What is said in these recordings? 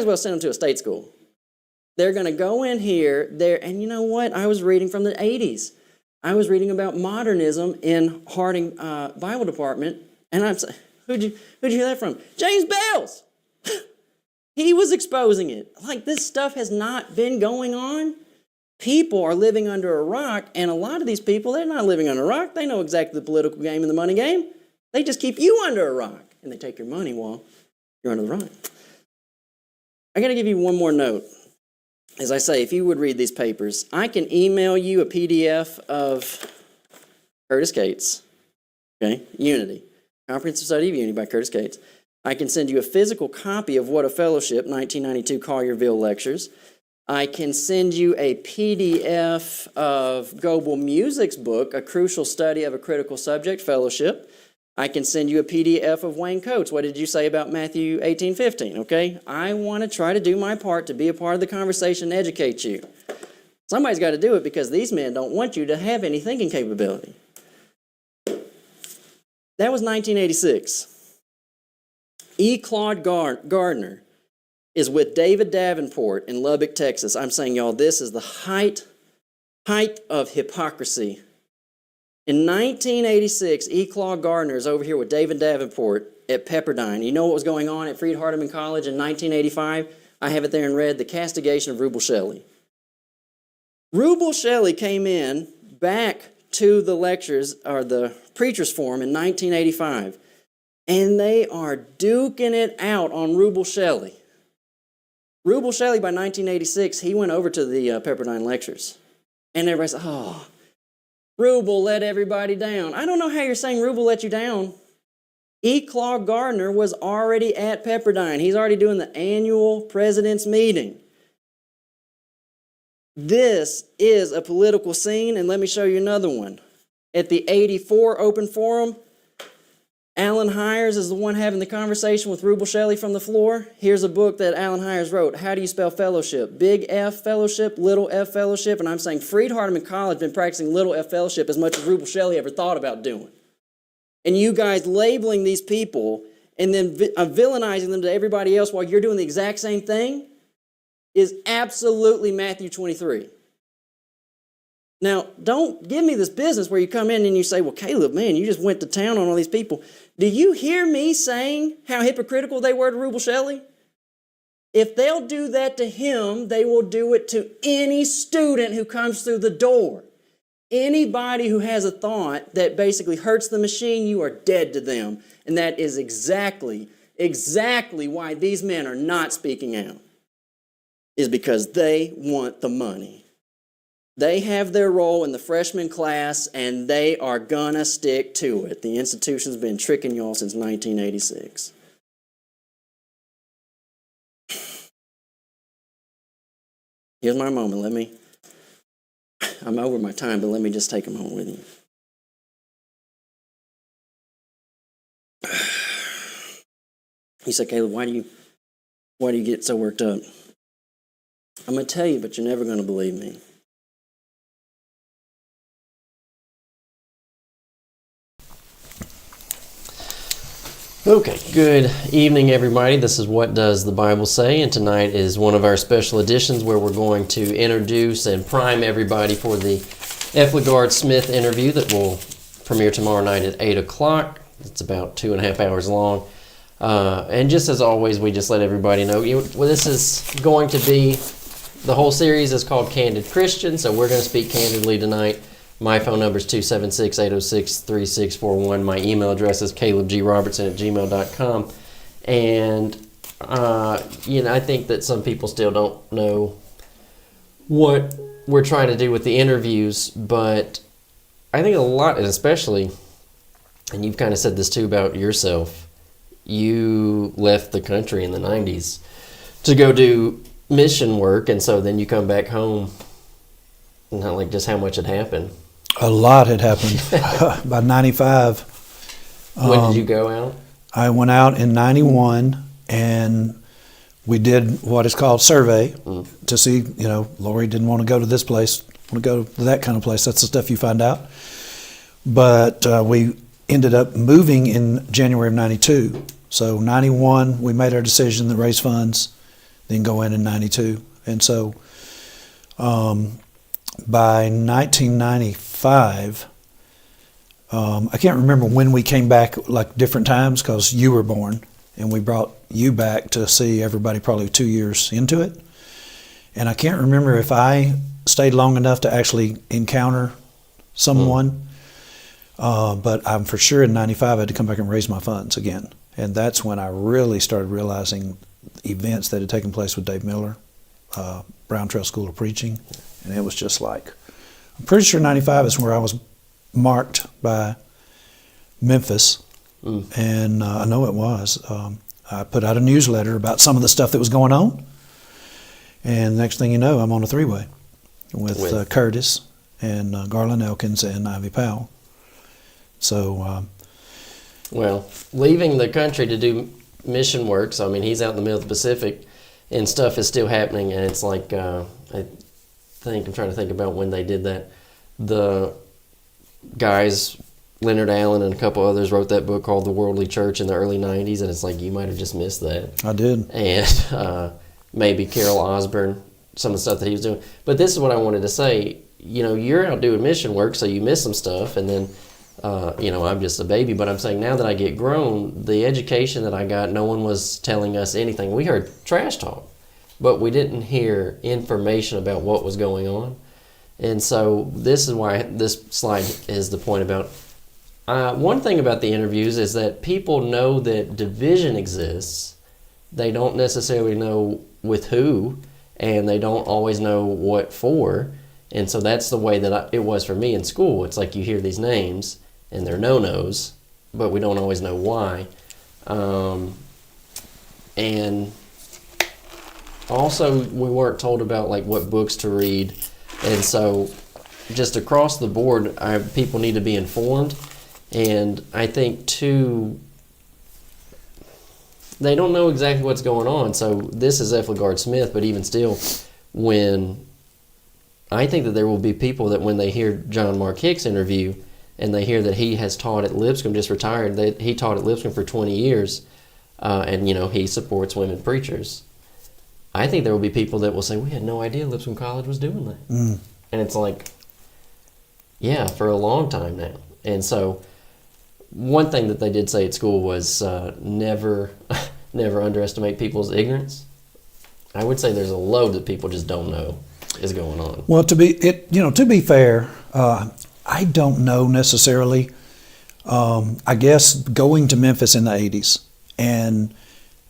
as well send them to a state school. They're going to go in here, and you know what? I was reading from the 80s. I was reading about modernism in Harding Bible Department, and I'm saying, who'd you hear that from? James Bales! He was exposing it. Like, this stuff has not been going on. People are living under a rock, and a lot of these people, they're not living under a rock. They know exactly the political game and the money game. They just keep you under a rock, and they take your money while you're under the rock. I got to give you one more note. As I say, if you would read these papers, I can email you a PDF of Curtis Cates, okay, Unity, Comprehensive Study of Unity by Curtis Cates. I can send you a physical copy of What a Fellowship, 1992 Collierville Lectures. I can send you a PDF of Goebel Music's book, A Crucial Study of a Critical Subject, Fellowship. I can send you a PDF of Wayne Coates. What did you say about Matthew 18:15? Okay, I want to try to do my part to be a part of the conversation and educate you. Somebody's got to do it because these men don't want you to have any thinking capability. That was 1986. E. Claude Gardner is with David Davenport in Lubbock, Texas. I'm saying, y'all, this is the height of hypocrisy. In 1986, E. Claude Gardner is over here with David Davenport at Pepperdine. You know what was going on at Freed-Hardeman College in 1985? I have it there in red, the castigation of Rubel Shelley. Rubel Shelley came in back to the lectures, or the preacher's forum in 1985, and they are duking it out on Rubel Shelley. Rubel Shelley, by 1986, he went over to the Pepperdine lectures. And everybody said, oh, Rubel let everybody down. I don't know how you're saying Rubel let you down. E. Claude Gardner was already at Pepperdine. He's already doing the annual president's meeting. This is a political scene, and let me show you another one. At the 84 Open Forum, Alan Hires is the one having the conversation with Rubel Shelley from the floor. Here's a book that Alan Hires wrote. How do you spell fellowship? Big F fellowship, little f fellowship. And I'm saying Freed-Hardeman College has been practicing little f fellowship as much as Rubel Shelley ever thought about doing. And you guys labeling these people and then villainizing them to everybody else while you're doing the exact same thing is absolutely Matthew 23. Now, don't give me this business where you come in and you say, well, Caleb, man, you just went to town on all these people. Do you hear me saying how hypocritical they were to Rubel Shelley? If they'll do that to him, they will do it to any student who comes through the door. Anybody who has a thought that basically hurts the machine, you are dead to them. And that is exactly why these men are not speaking out, is because they want the money. They have their role in the freshman class, and they are gonna stick to it. The institution's been tricking y'all since 1986. Here's my moment. I'm over my time, but let me just take a moment with you. You say, Caleb, why do you get so worked up? I'm gonna tell you, but you're never gonna believe me. Okay, good evening, everybody. This is What Does the Bible Say? And tonight is one of our special editions where we're going to introduce and prime everybody for the Lagard Smith interview that will premiere tomorrow night at 8 o'clock. It's about 2.5 hours long. And just as always, we just let everybody know, this is going to be, the whole series is called Candid Christian, so we're going to speak candidly tonight. My phone number is 276-806-3641. My email address is calebgrobertson@gmail.com. And, I think that some people still don't know what we're trying to do with the interviews, but I think a lot, and especially, and you've kind of said this too about yourself, you left the country in the 90s to go do mission work, and so then you come back home, not like just how much had happened. A lot had happened. By 95. When did you go out? I went out in 91, and we did what is called survey to see, Lori didn't want to go to this place, want to go to that kind of place. That's the stuff you find out. But we ended up moving in January of 92. So 91, we made our decision to raise funds. then go in 92. And so by 1995, I can't remember when we came back, like different times, because you were born, and we brought you back to see everybody probably 2 years into it. And I can't remember if I stayed long enough to actually encounter someone, but I'm for sure in 95 I had to come back and raise my funds again. And that's when I really started realizing events that had taken place with Dave Miller, Brown Trail School of Preaching, and it was just like, I'm pretty sure 95 is where I was marked by Memphis, and I know it was. I put out a newsletter about some of the stuff that was going on, and next thing you know, I'm on a three-way with Curtis and Garland Elkins and Ivy Powell. So, well, leaving the country to do mission work, so I mean, he's out in the middle of the Pacific, and stuff is still happening, and it's like, I'm trying to think about when they did that. The guys, Leonard Allen and a couple others, wrote that book called The Worldly Church in the early 90s, and it's like, you might have just missed that. I did. And maybe Carol Osborne, some of the stuff that he was doing. But this is what I wanted to say. You know, you're out doing mission work, so you miss some stuff, and then, I'm just a baby, but I'm saying now that I get grown, the education that I got, no one was telling us anything. We heard trash talk, but we didn't hear information about what was going on. And so this is why this slide is the point about, one thing about the interviews is that people know that division exists. They don't necessarily know with who, and they don't always know what for. And so that's the way that it was for me in school. It's like you hear these names, and they're no-nos, but we don't always know why. And also, we weren't told about like what books to read. And so just across the board, people need to be informed. And I think, too, they don't know exactly what's going on. So this is Lagard Smith, but even still, I think that there will be people that when they hear John Mark Hicks interview and they hear that he has taught at Lipscomb, just retired, that he taught at Lipscomb for 20 years, and, he supports women preachers. I think there will be people that will say, we had no idea Lipscomb College was doing that. And it's like, yeah, for a long time now. And so one thing that they did say at school was never underestimate people's ignorance. I would say there's a load that people just don't know is going on. Well, to be fair, I don't know necessarily. I guess going to Memphis in the 80s and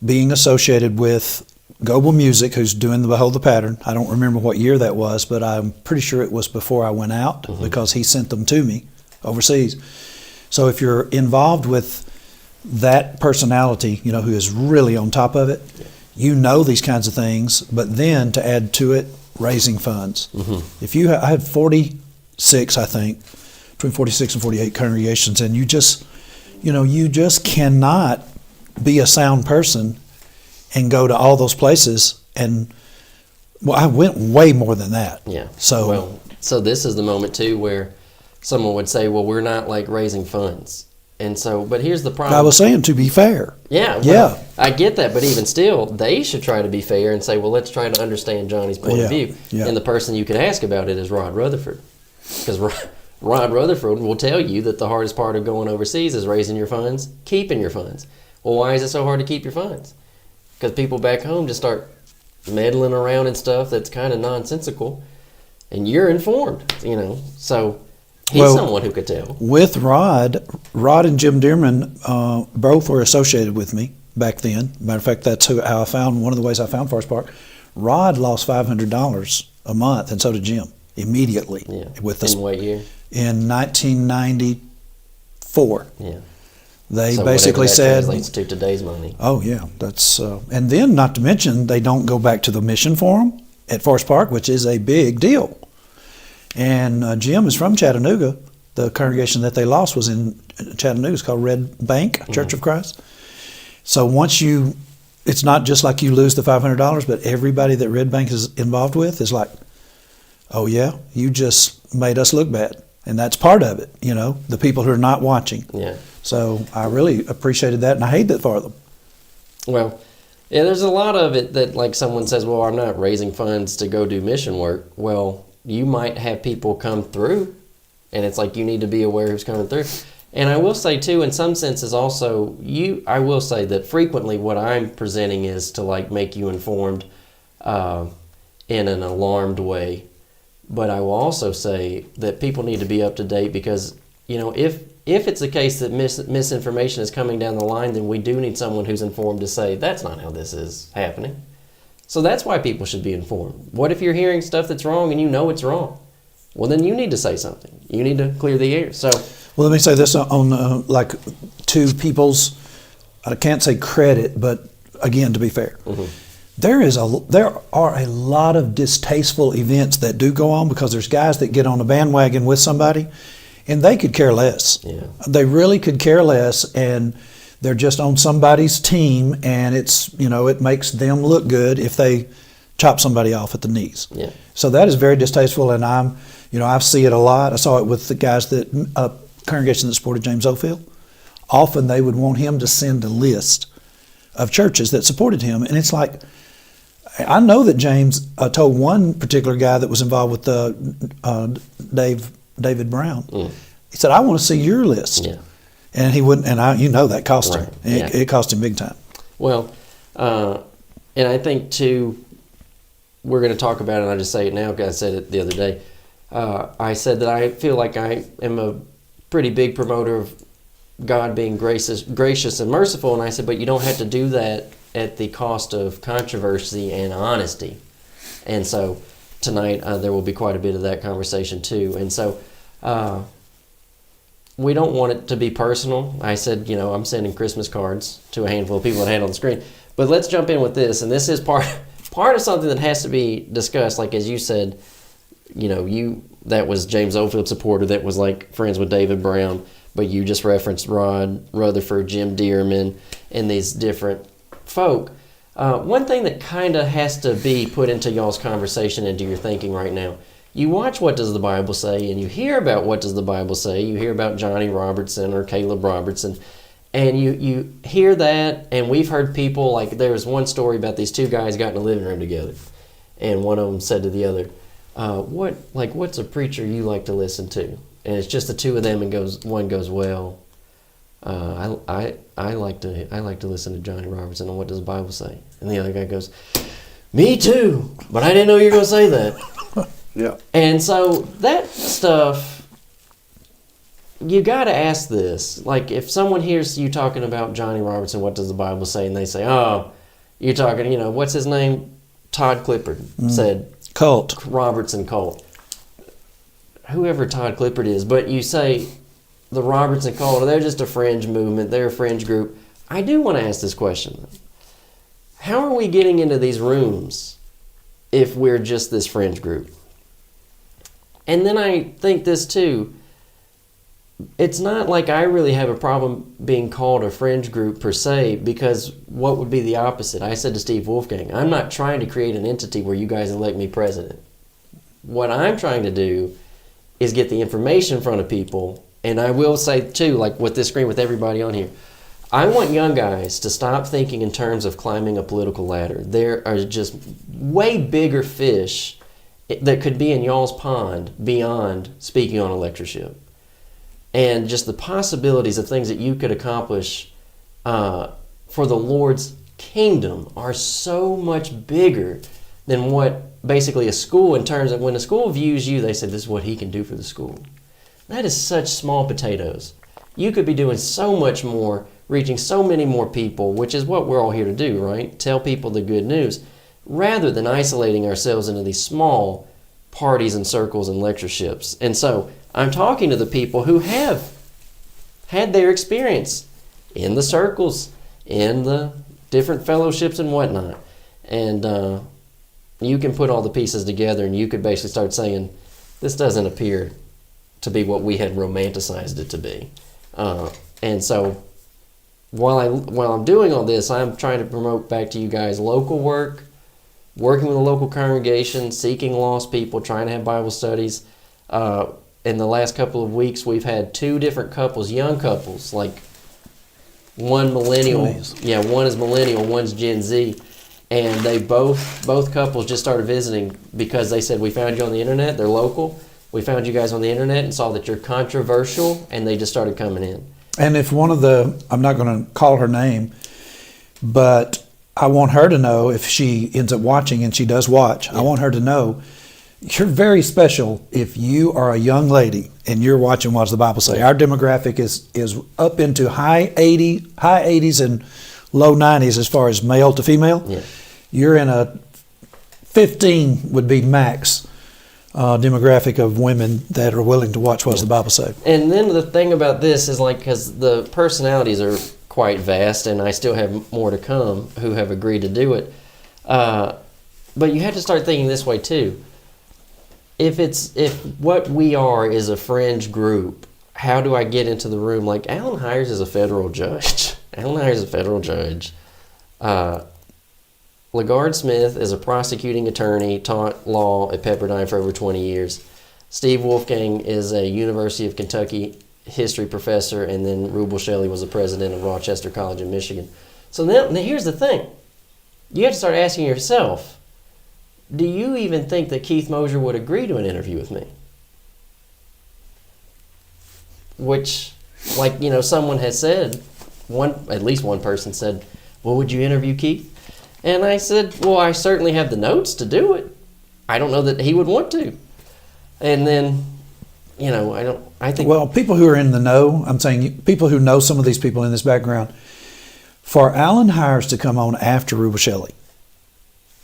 being associated with Goebel Music, who's doing the Behold the Pattern. I don't remember what year that was, but I'm pretty sure it was before I went out because he sent them to me overseas. So if you're involved with that personality, who is really on top of it, you know these kinds of things, but then to add to it, raising funds. I had 46, I think, between 46 and 48 congregations, and you just cannot be a sound person and go to all those places. And I went way more than that. Yeah. So this is the moment too where someone would say, well, we're not like raising funds. And so, but here's the problem. I was saying, to be fair. Yeah. I get that, but even still, they should try to be fair and say, well, let's try to understand Johnny's point of view. Yeah. And the person you could ask about it is Rod Rutherford. Because Rod Rutherford will tell you that the hardest part of going overseas is raising your funds, keeping your funds. Well, why is it so hard to keep your funds? Because people back home just start meddling around and stuff that's kind of nonsensical, and you're informed, So he's someone who could tell. With Rod and Jim Dearman both were associated with me back then. Matter of fact, that's how I found, one of the ways I found Forest Park. Rod lost $500 a month, and so did Jim, immediately. Yeah. In what year? In 1994. Yeah. They so basically said, translates to today's money. Oh yeah, that's and then not to mention they don't go back to the mission forum at Forest Park, which is a big deal. And Jim is from Chattanooga. The congregation that they lost was in Chattanooga. It's called Red Bank Church of Christ. So it's not just like you lose the $500, but everybody that Red Bank is involved with is like, oh yeah, you just made us look bad. And that's part of it, the people who are not watching. Yeah. So I really appreciated that, and I hate that for them. Well, Yeah, there's a lot of it that, like, someone says, well, I'm not raising funds to go do mission work. Well, you might have people come through, and it's like you need to be aware who's coming through. And I will say, too, in some senses also, I will say that frequently what I'm presenting is to, like, make you informed in an alarmed way. But I will also say that people need to be up to date because, you know, if it's the case that misinformation is coming down the line, then we do need someone who's informed to say, that's not how this is happening. So that's why people should be informed. What if you're hearing stuff that's wrong and you know it's wrong? Well, then you need to say something. You need to clear the air. So, well, let me say this on like to people's, I can't say credit, but again, to be fair, there are a lot of distasteful events that do go on because there's guys that get on a bandwagon with somebody and they could care less. Yeah. They really could care less, and they're just on somebody's team, and it's, you know, it makes them look good if they chop somebody off at the knees. Yeah. So that is very distasteful, and I see it a lot. I saw it with the guys that congregation that supported James Oldfield. Often they would want him to send a list of churches that supported him, and it's like, I know that James told one particular guy that was involved with David Brown. He said, I want to see your list. Yeah. And he wouldn't, and that cost him. Right. It cost him big time. Well, and I think, too, we're going to talk about it, and I just say it now because I said it the other day. I said that I feel like I am a pretty big promoter of God being gracious and merciful, and I said, but you don't have to do that at the cost of controversy and honesty. And so tonight there will be quite a bit of that conversation too. And so we don't want it to be personal. I said, you know, I'm sending Christmas cards to a handful of people that I had on the screen. But let's jump in with this, and this is part of something that has to be discussed. Like, as you said, you know, that was James Oldfield supporter that was like friends with David Brown, but you just referenced Rod Rutherford, Jim Dearman, and these different folk. One thing that kind of has to be put into y'all's conversation, into your thinking right now, you watch What Does the Bible Say, and you hear about What Does the Bible Say. You hear about Johnny Robertson or Caleb Robertson, and you hear that, and we've heard people, like, there was one story about these two guys got in a living room together, and one of them said to the other, what's a preacher you like to listen to? And it's just the two of them, and one goes, well, I like to listen to Johnny Robertson on What Does the Bible Say? And the other guy goes, me too, but I didn't know you were going to say that. Yeah. And so that stuff, you got to ask this. Like, if someone hears you talking about Johnny Robertson, What Does the Bible Say? And they say, oh, you're talking, you know, what's his name? Todd Clifford said. Cult. Robertson cult. Whoever Todd Clifford is. But you say the Robertson cult, they're just a fringe movement. They're a fringe group. I do want to ask this question. How are we getting into these rooms if we're just this fringe group? And then I think this too, it's not like I really have a problem being called a fringe group per se, because what would be the opposite? I said to Steve Wolfgang, I'm not trying to create an entity where you guys elect me president. What I'm trying to do is get the information in front of people. And I will say too, like with this screen, with everybody on here, I want young guys to stop thinking in terms of climbing a political ladder. There are just way bigger fish that could be in y'all's pond beyond speaking on a lectureship. And just the possibilities of things that you could accomplish for the Lord's kingdom are so much bigger than what basically a school, in terms of when a school views you, they say this is what he can do for the school. That is such small potatoes. You could be doing so much more, reaching so many more people, which is what we're all here to do, right? Tell people the good news, rather than isolating ourselves into these small parties and circles and lectureships. And so I'm talking to the people who have had their experience in the circles, in the different fellowships and whatnot. And you can put all the pieces together, and you could basically start saying, this doesn't appear to be what we had romanticized it to be. And so while I'm doing all this, I'm trying to promote back to you guys local work, working with a local congregation, seeking lost people, trying to have Bible studies. In the last couple of weeks, we've had 2 different couples, young couples, like one millennial. 20s. Yeah, one is millennial, one's Gen Z. And they both couples just started visiting because they said, we found you on the internet. They're local. We found you guys on the internet and saw that you're controversial, and they just started coming in. And if one of the, I'm not going to call her name, but I want her to know, if she ends up watching, and she does watch, I want her to know, you're very special if you are a young lady and you're watching What Does the Bible Say. Our demographic is up into high 80s and low 90s as far as male to female. Yeah. You're in a 15 would be max demographic of women that are willing to watch What Does the Bible Say. And then the thing about this is, like, because the personalities are quite vast, and I still have more to come who have agreed to do it. But you have to start thinking this way too. If what we are is a fringe group, how do I get into the room? Like, Alan Hires is a federal judge. Alan Hires is a federal judge. Lagard Smith is a prosecuting attorney, taught law at Pepperdine for over 20 years. Steve Wolfgang is a University of Kentucky history professor, and then Rubel Shelley was the president of Rochester College in Michigan. So now here's the thing. You have to start asking yourself, do you even think that Keith Mosier would agree to an interview with me? Which, like, someone has said, at least one person said, well, would you interview Keith? And I said, well, I certainly have the notes to do it. I don't know that he would want to. And then, I think... Well, people who are in the know, I'm saying people who know some of these people in this background, for Alan Hires to come on after Rubel Shelley,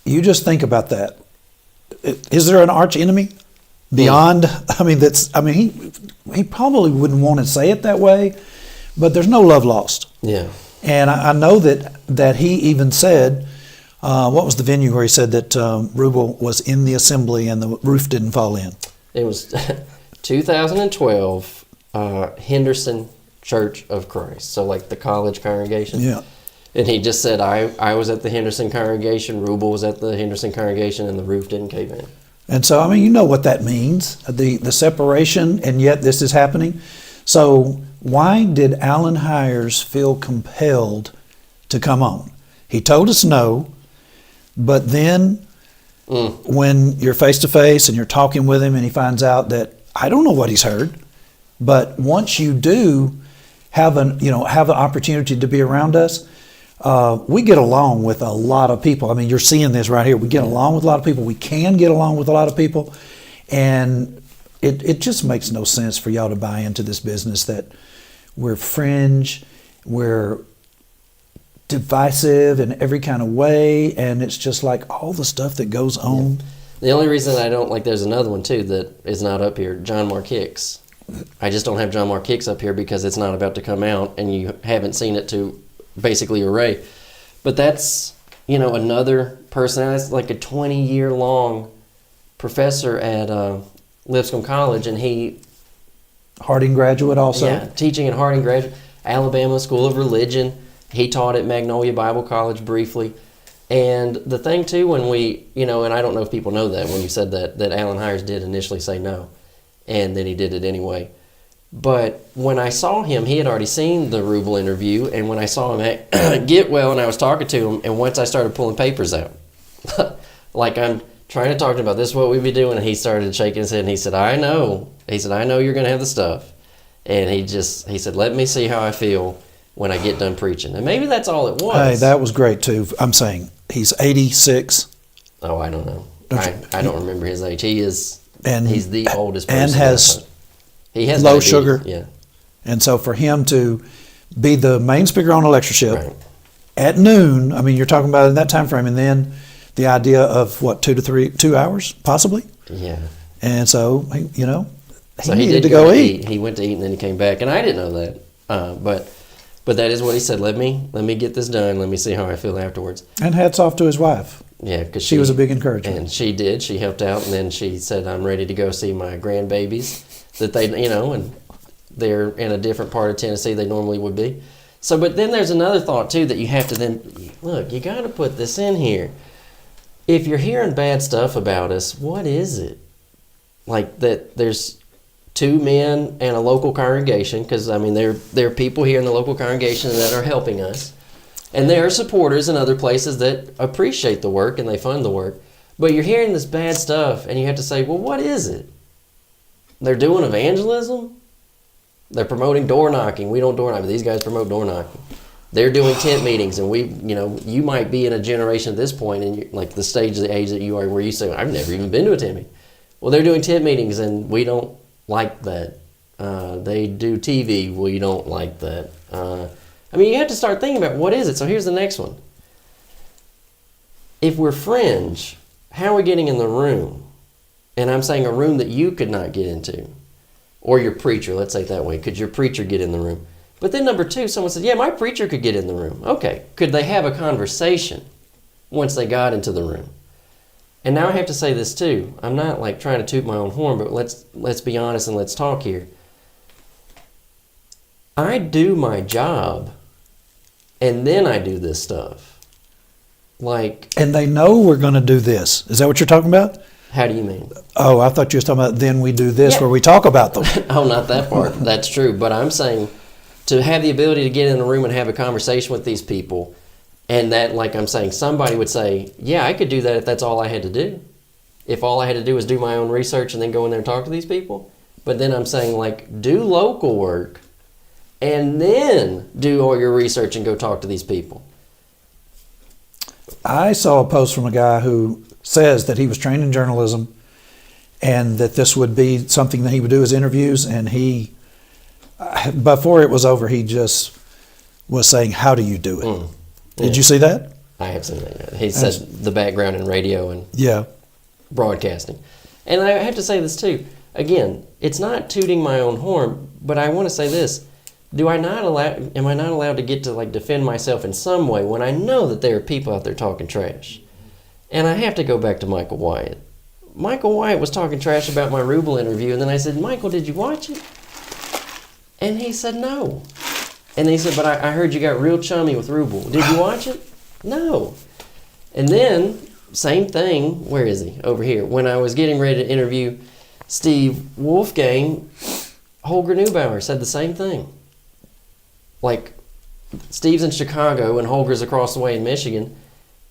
you just think about that. Is there an arch enemy beyond? He probably wouldn't want to say it that way, but there's no love lost. Yeah. And I know that he even said, what was the venue where he said that Rubel was in the assembly and the roof didn't fall in? It was 2012, Henderson Church of Christ. So, like, the college congregation. Yeah. And he just said, I was at the Henderson congregation, Rubel was at the Henderson congregation, and the roof didn't cave in. And so, you know what that means, the separation, and yet this is happening. So why did Alan Hires feel compelled to come on? He told us no, but then when you're face to face and you're talking with him and he finds out that, I don't know what he's heard, but once you do have an opportunity to be around us, we get along with a lot of people. You're seeing this right here. We get along with a lot of people. We can get along with a lot of people. And it just makes no sense for y'all to buy into this business that we're fringe, we're divisive in every kind of way, and it's just like all the stuff that goes on. Yeah. The only reason I don't, there's another one too that is not up here, John Mark Hicks. I just don't have John Mark Hicks up here because it's not about to come out and you haven't seen it to basically array. But that's, another person that's like a 20-year-long professor at Lipscomb College, and he... Harding graduate also? Yeah, teaching at Harding graduate, Alabama School of Religion. He taught at Magnolia Bible College briefly. And the thing, too, when we, and I don't know if people know that when you said that Alan Hires did initially say no, and then he did it anyway. But when I saw him, he had already seen the Rubel interview, and when I saw him at Get Well and I was talking to him, and once I started pulling papers out, like I'm trying to talk to him about this is what we'd be doing, and he started shaking his head, and he said, I know. He said, I know you're going to have the stuff. And he said, let me see how I feel when I get done preaching. And maybe that's all it was. Hey, that was great, too. I'm saying he's 86. Oh, I don't know. I don't remember his age. He's the oldest person. And he has low diabetes. sugar. Yeah. And so for him to be the main speaker on a lectureship Right. at noon, you're talking about in that time frame, and then the idea of 2 hours, possibly? Yeah. And so, he So needed to go eat. He went to eat and then he came back, and I didn't know that. But that is what he said. Let me get this done. Let me see how I feel afterwards. And hats off to his wife. Yeah, because She was a big encouragement. And she did. She helped out, and then she said, "I'm ready to go see my grandbabies." That they, and they're in a different part of Tennessee they normally would be. So, but then there's another thought too that you have to then look. You got to put this in here. If you're hearing bad stuff about us, what is it? Like that? There's two men and a local congregation, because I mean there are people here in the local congregation that are helping us, and there are supporters in other places that appreciate the work and they fund the work. But you're hearing this bad stuff, and you have to say, well, what is it? They're doing evangelism. They're promoting door knocking. We don't door knock, but these guys promote door knocking. They're doing tent meetings, and you might be in a generation at this point, and like the stage of the age that you are, where you say, I've never even been to a tent meeting. Well, they're doing tent meetings, and we don't like that. They do TV. We don't like that. I mean, you have to start thinking about what is it. So here's the next one. If we're Fringe, how are we getting in the room? And I'm saying a room that you could not get into. Or your preacher, let's say it that way. Could your preacher get in the room? But then number two, someone said, yeah, my preacher could get in the room. Okay, could they have a conversation once they got into the room? And now I have to say this too. I'm not like trying to toot my own horn, but let's be honest and let's talk here. I do my job, and then I do this stuff. Like, And they know we're going to do this. Is that what you're talking about? how do you mean? Oh, I thought you were talking about then we do this, Yeah. where we talk about them. Oh, not that part. That's true. But I'm saying to have the ability to get in a room and have a conversation with these people, and that, like I'm saying, somebody would say, yeah, I could do that if that's all I had to do. If all I had to do was do my own research and then go in there and talk to these people. But then I'm saying, like, do local work and then do all your research and go talk to these people. I saw a post from a guy who says that he was trained in journalism and that this would be something that he would do as interviews, and he, before it was over, he just was saying, how do you do it? Did you see that? I have seen that. He said the background in radio and Yeah. broadcasting. And I have to say this too. Again, it's not tooting my own horn, but I want to say this. Am I not allowed to get to like defend myself in some way when I know that there are people out there talking trash? And I have to go back to Michael Wyatt. Michael Wyatt was talking trash about my Rubel interview, and then I said, Michael, did you watch it? And he said, no. And he said, but I heard you got real chummy with Rubel. Did you watch it? No. And then, same thing, where is he? Over here. When I was getting ready to interview Steve Wolfgang, Holger Neubauer said the same thing. Like, Steve's in Chicago and Holger's across the way in Michigan,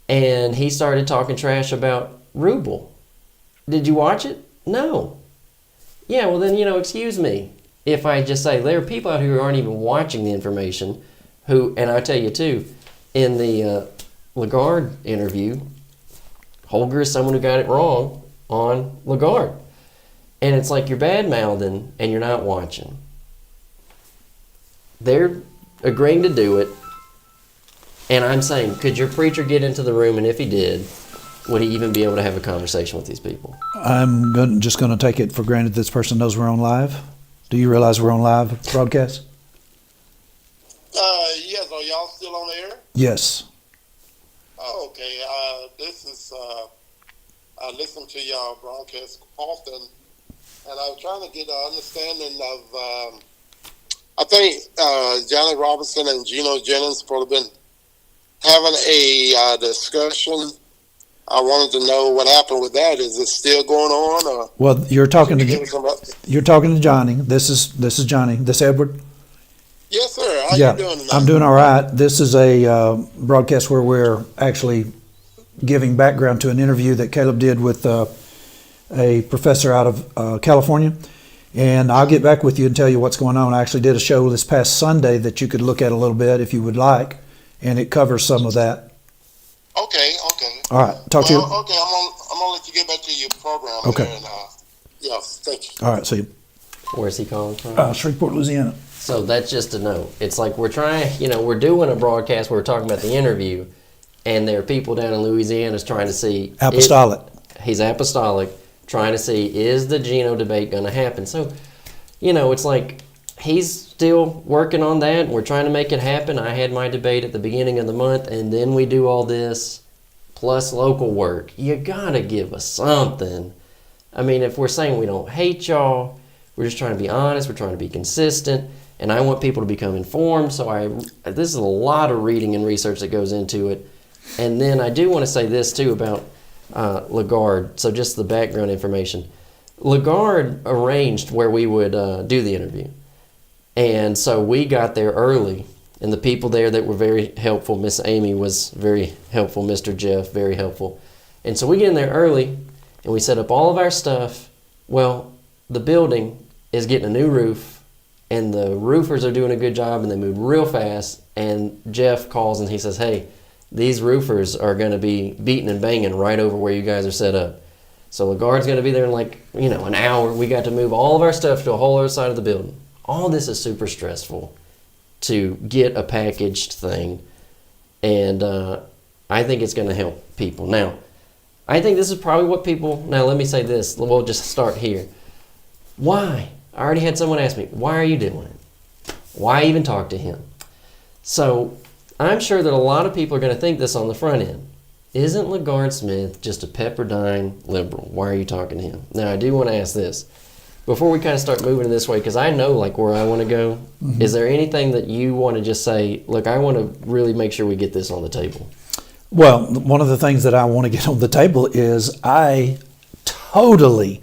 and he started talking trash about Rubel. Did you watch it? No. Yeah, well then, excuse me. If I just say, there are people out here who aren't even watching the information, and I tell you too, in the Lagard interview, Holger is someone who got it wrong on Lagard. And it's like you're bad-mouthing and you're not watching. They're agreeing to do it, and I'm saying, could your preacher get into the room, and if he did, would he even be able to have a conversation with these people? I'm just going to take it for granted this person knows we're on live. Do you realize we're on live broadcast? Yes. Are y'all still on the air? Yes. Oh, okay. This is, I listen to y'all broadcast often, and I was trying to get an understanding of, I think Johnny Robertson and Geno Jennings probably been having a discussion. I wanted to know what happened with that. Is it still going on? Or Well, you're talking give us some to Johnny. This is Johnny. This Edward. Yes, sir. How Yeah, you doing tonight? I'm doing all right. This is a broadcast where we're actually giving background to an interview that Caleb did with a professor out of California. And I'll get back with you and tell you what's going on. I actually did a show this past Sunday that you could look at a little bit if you would like, and it covers some of that. Okay. All right, talk to you. Okay, I'm gonna let you get back to your program. Okay. Here and, yes, thank you. All right, see you. Where's he calling from? Shreveport, Louisiana. So that's just a note. It's like we're trying, we're doing a broadcast where we're talking about the interview, and there are people down in Louisiana trying to see. Apostolic. He's apostolic, trying to see, is the Geno debate going to happen? So, it's like he's still working on that. We're trying to make it happen. I had my debate at the beginning of the month, and then we do all this, plus local work. You got to give us something. I mean, if we're saying we don't hate y'all, we're just trying to be honest, we're trying to be consistent, and I want people to become informed, so this is a lot of reading and research that goes into it. And then I do want to say this, too, about Lagard, so just the background information. Lagard arranged where we would do the interview. And so we got there early, and the people there that were very helpful, Miss Amy was very helpful, Mr. Jeff, very helpful. And so we get in there early, and we set up all of our stuff. Well, the building is getting a new roof, and the roofers are doing a good job, and they move real fast. And Jeff calls, and he says, hey, these roofers are going to be beating and banging right over where you guys are set up. So Lagard's going to be there in like, an hour. We got to move all of our stuff to a whole other side of the building. All this is super stressful to get a packaged thing, and I think it's going to help people. Now, I think this is probably what people... Now, let me say this. We'll just start here. Why? I already had someone ask me, why are you doing it? Why even talk to him? So, I'm sure that a lot of people are going to think this on the front end. Isn't Lagard Smith just a Pepperdine Liberal? Why are you talking to him? Now, I do want to ask this. Before we kind of start moving in this way, because I know like where I want to go, is there anything that you want to just say, look, I want to really make sure we get this on the table? Well, one of the things that I want to get on the table is I totally,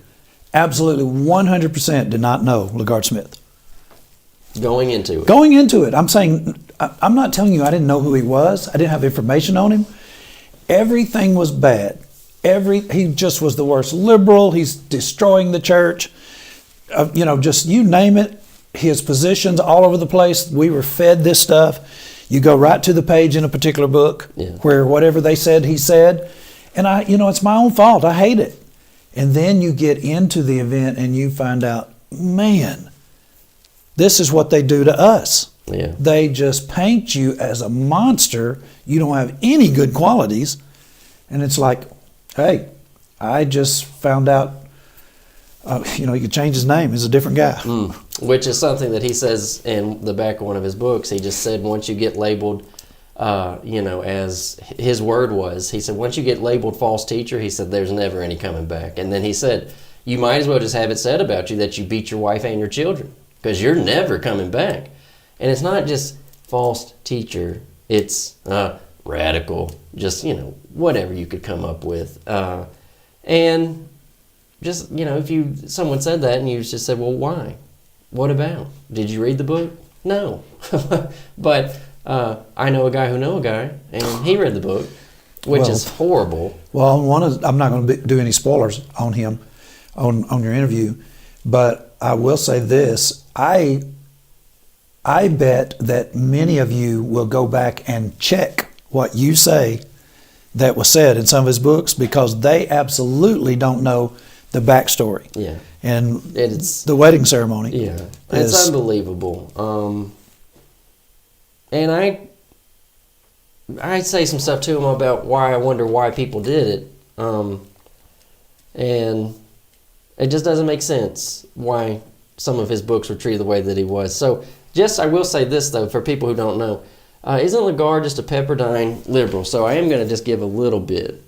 absolutely 100% did not know Lagard Smith. Going into it. Going into it, I'm saying, I'm not telling you I didn't know who he was. I didn't have information on him. Everything was bad. He just was the worst liberal. He's destroying the church. Just you name it. His positions all over the place. We were fed this stuff. You go right to the page in a particular book where whatever they said, he said. And it's my own fault. I hate it. And then you get into the event and you find out, man, this is what they do to us. Yeah. They just paint you as a monster. You don't have any good qualities. And it's like, hey, I just found out, he could change his name. He's a different guy. Which is something that he says in the back of one of his books. He just said once you get labeled, as his word was, he said once you get labeled false teacher, he said there's never any coming back. And then he said, you might as well just have it said about you that you beat your wife and your children because you're never coming back. And it's not just false teacher. It's radical, just, whatever you could come up with. And just, if someone said that and you just said, well, why? What about? Did you read the book? No. But I know a guy who know a guy, and he read the book, which is horrible. Well, I'm not going to do any spoilers on him, on your interview, but I will say this. I bet that many of you will go back and check what you say that was said in some of his books because they absolutely don't know the backstory. Yeah. And it's the wedding ceremony. Yeah. It's unbelievable. And I say some stuff to him about why I wonder why people did it. And it just doesn't make sense why some of his books were treated the way that he was. So I will say this, though, for people who don't know. Isn't Lagard just a Pepperdine Liberal? So I am going to just give a little bit.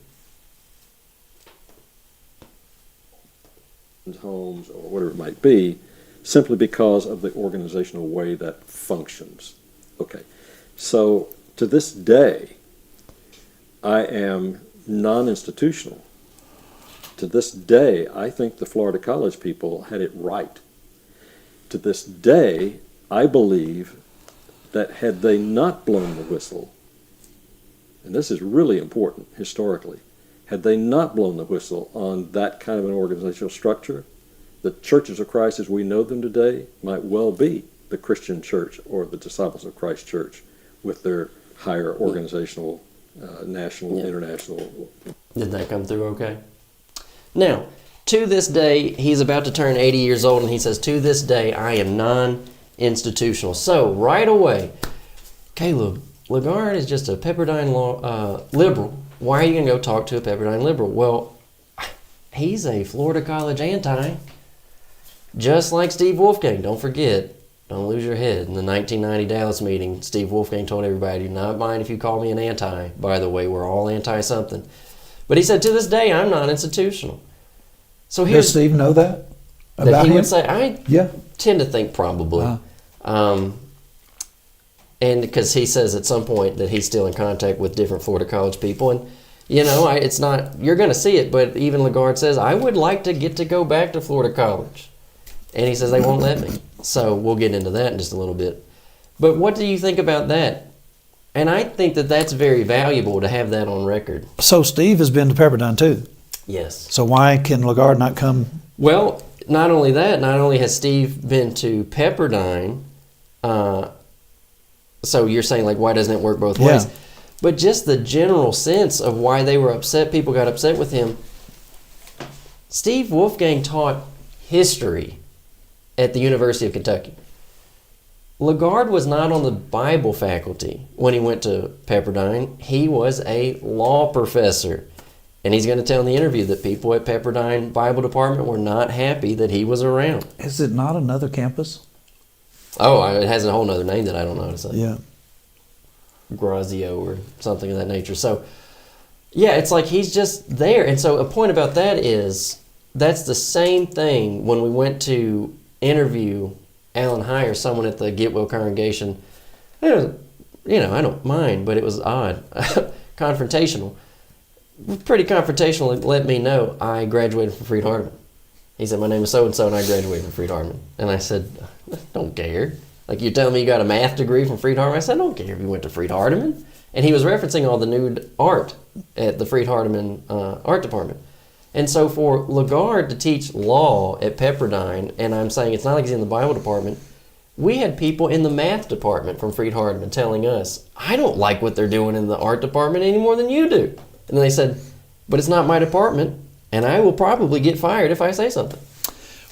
Homes or whatever it might be, simply because of the organizational way that functions. Okay, so to this day, I am non-institutional. To this day, I think the Florida College people had it right. To this day, I believe that had they not blown the whistle, and this is really important historically, had they not blown the whistle on that kind of an organizational structure, the churches of Christ as we know them today might well be the Christian church or the Disciples of Christ church with their higher organizational, national, international. Did that come through okay? Now, to this day, he's about to turn 80 years old, and he says, to this day, I am non-institutional. So, right away, Caleb, Lagard is just a Pepperdine liberal. Why are you going to go talk to a Pepperdine Liberal? Well, he's a Florida College anti, just like Steve Wolfgang. Don't forget, don't lose your head. In the 1990 Dallas meeting, Steve Wolfgang told everybody, do not mind if you call me an anti. By the way, we're all anti-something. But he said, to this day, I'm non-institutional. So Does Steve know that about he him? would say, I tend to think probably. And because he says at some point that he's still in contact with different Florida College people. And It's not, you're going to see it, but even Lagard says, I would like to get to go back to Florida College. And he says they won't let me. So we'll get into that in just a little bit. But what do you think about that? And I think that that's very valuable to have that on record. So Steve has been to Pepperdine too. Yes. So why can Lagard not come? Well, not only that, not only has Steve been to Pepperdine, so you're saying, like, why doesn't it work both ways? But just the general sense of why they were upset, people got upset with him. Steve Wolfgang taught history at the University of Kentucky. Lagard was not on the Bible faculty when he went to Pepperdine. He was a law professor. And he's going to tell in the interview that people at Pepperdine Bible Department were not happy that he was around. Is it not another campus? Oh, it has a whole other name that I don't know how to say. Yeah. Grazio or something of that nature. So, yeah, it's like he's just there. And so a point about that is that's the same thing when we went to interview Alan Heyer, someone at the Getwell congregation. I don't mind, but it was odd. Confrontational. Pretty confrontational. It let me know I graduated from Freed-Hardeman. He said, my name is so-and-so, and I graduated from Freed-Hardeman. And I said, don't care. Like, you're telling me you got a math degree from Freed-Hardeman? I said, I don't care if you went to Freed-Hardeman. And he was referencing all the nude art at the Freed-Hardeman art department. And so for Lagard to teach law at Pepperdine, and I'm saying it's not like he's in the Bible department, we had people in the math department from Freed-Hardeman telling us, I don't like what they're doing in the art department any more than you do. And then they said, but it's not my department, and I will probably get fired if I say something.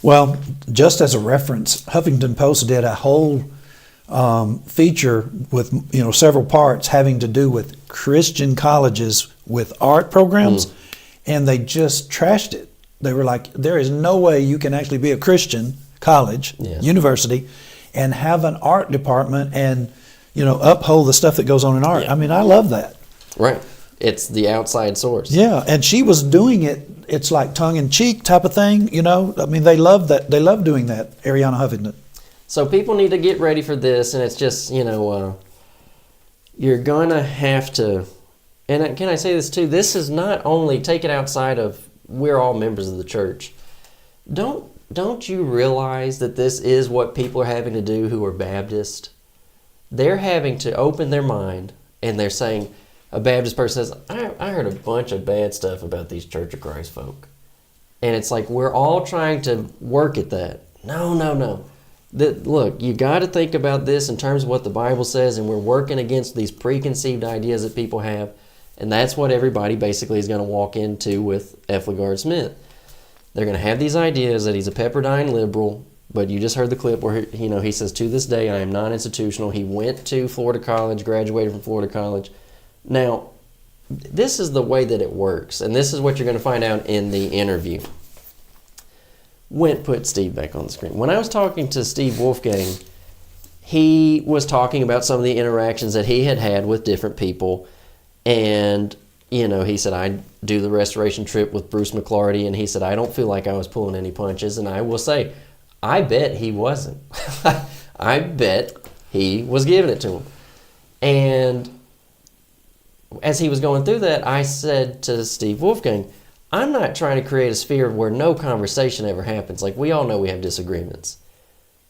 Well, just as a reference, Huffington Post did a whole feature with several parts having to do with Christian colleges with art programs, and they just trashed it. They were like, there is no way you can actually be a Christian college, university, and have an art department and uphold the stuff that goes on in art. I mean, I love that. Right. It's the outside source. Yeah, and she was doing it. It's like tongue-in-cheek type of thing, I mean, they love that. They love doing that, Ariana Huffington. So people need to get ready for this, and it's just, you're going to have to, and can I say this too, this is not only, take it outside of, we're all members of the church. Don't you realize that this is what people are having to do who are Baptist? They're having to open their mind, and they're saying, a Baptist person says, I heard a bunch of bad stuff about these Church of Christ folk. And it's like we're all trying to work at that. No. Look, you got to think about this in terms of what the Bible says, and we're working against these preconceived ideas that people have. And that's what everybody basically is going to walk into with F. Lagard Smith. They're going to have these ideas that he's a Pepperdine Liberal, but you just heard the clip where he says, to this day I am non-institutional. He went to Florida College, graduated from Florida College. Now, this is the way that it works, and this is what you're going to find out in the interview. Put Steve back on the screen. When I was talking to Steve Wolfgang, he was talking about some of the interactions that he had had with different people, and, he said, I do the restoration trip with Bruce McClarty, and he said, I don't feel like I was pulling any punches, and I will say, I bet he wasn't. I bet he was giving it to him. And as he was going through that, I said to Steve Wolfgang, I'm not trying to create a sphere where no conversation ever happens. Like, we all know we have disagreements.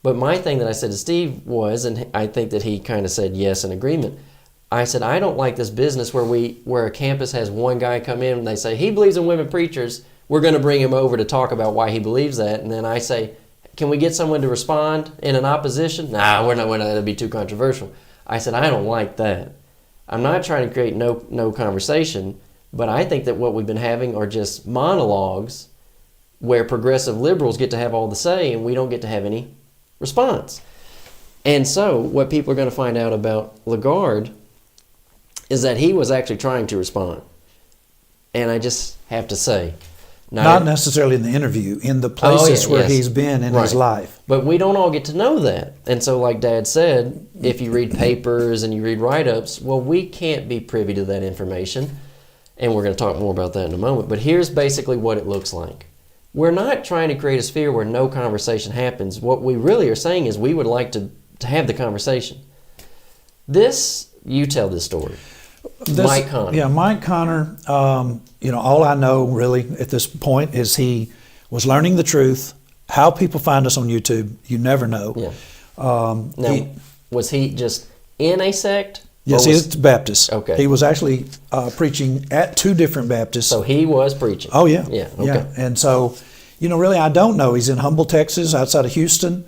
But my thing that I said to Steve was, and I think that he kind of said yes in agreement, I said, I don't like this business where a campus has one guy come in and they say, he believes in women preachers, we're going to bring him over to talk about why he believes that. And then I say, can we get someone to respond in an opposition? Nah, we're not, that'd be too controversial. I said, I don't like that. I'm not trying to create no conversation, but I think that what we've been having are just monologues where progressive liberals get to have all the say and we don't get to have any response. And so what people are going to find out about Lagard is that he was actually trying to respond. And I just have to say, not necessarily in the interview, in the places where he's been in his life. But we don't all get to know that. And so like Dad said, if you read papers and you read write-ups, well, we can't be privy to that information. And we're going to talk more about that in a moment. But here's basically what it looks like. We're not trying to create a sphere where no conversation happens. What we really are saying is we would like to have the conversation. You tell this story. Mike Connor. Yeah, Mike Connor. All I know really at this point is he was learning the truth. How people find us on YouTube, you never know. Yeah. Now, was he just in a sect? Yes, he's Baptist. Okay. He was actually preaching at 2 different Baptists. So he was preaching. Oh yeah. Yeah. Okay. Yeah. And so, really, I don't know. He's in Humble, Texas, outside of Houston.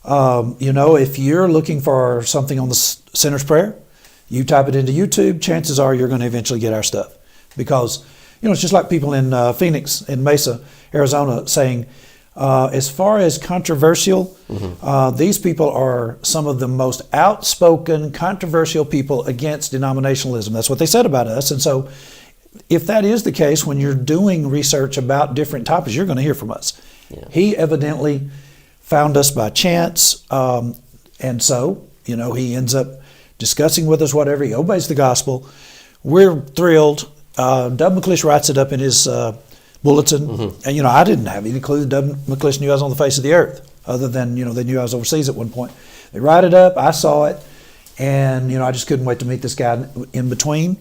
If you're looking for something on the Sinner's Prayer, you type it into YouTube. Chances are you're going to eventually get our stuff, because it's just like people in Phoenix, in Mesa, Arizona, saying, as far as controversial, these people are some of the most outspoken, controversial people against denominationalism. That's what they said about us. And so if that is the case, when you're doing research about different topics, you're going to hear from us. Yeah. He evidently found us by chance. And so, he ends up discussing with us whatever. He obeys the gospel. We're thrilled. Doug McClish writes it up in his bulletin. And, I didn't have any clue that Doug McClish knew I was on the face of the earth, other than, they knew I was overseas at one point. They write it up. I saw it. And, I just couldn't wait to meet this guy in between.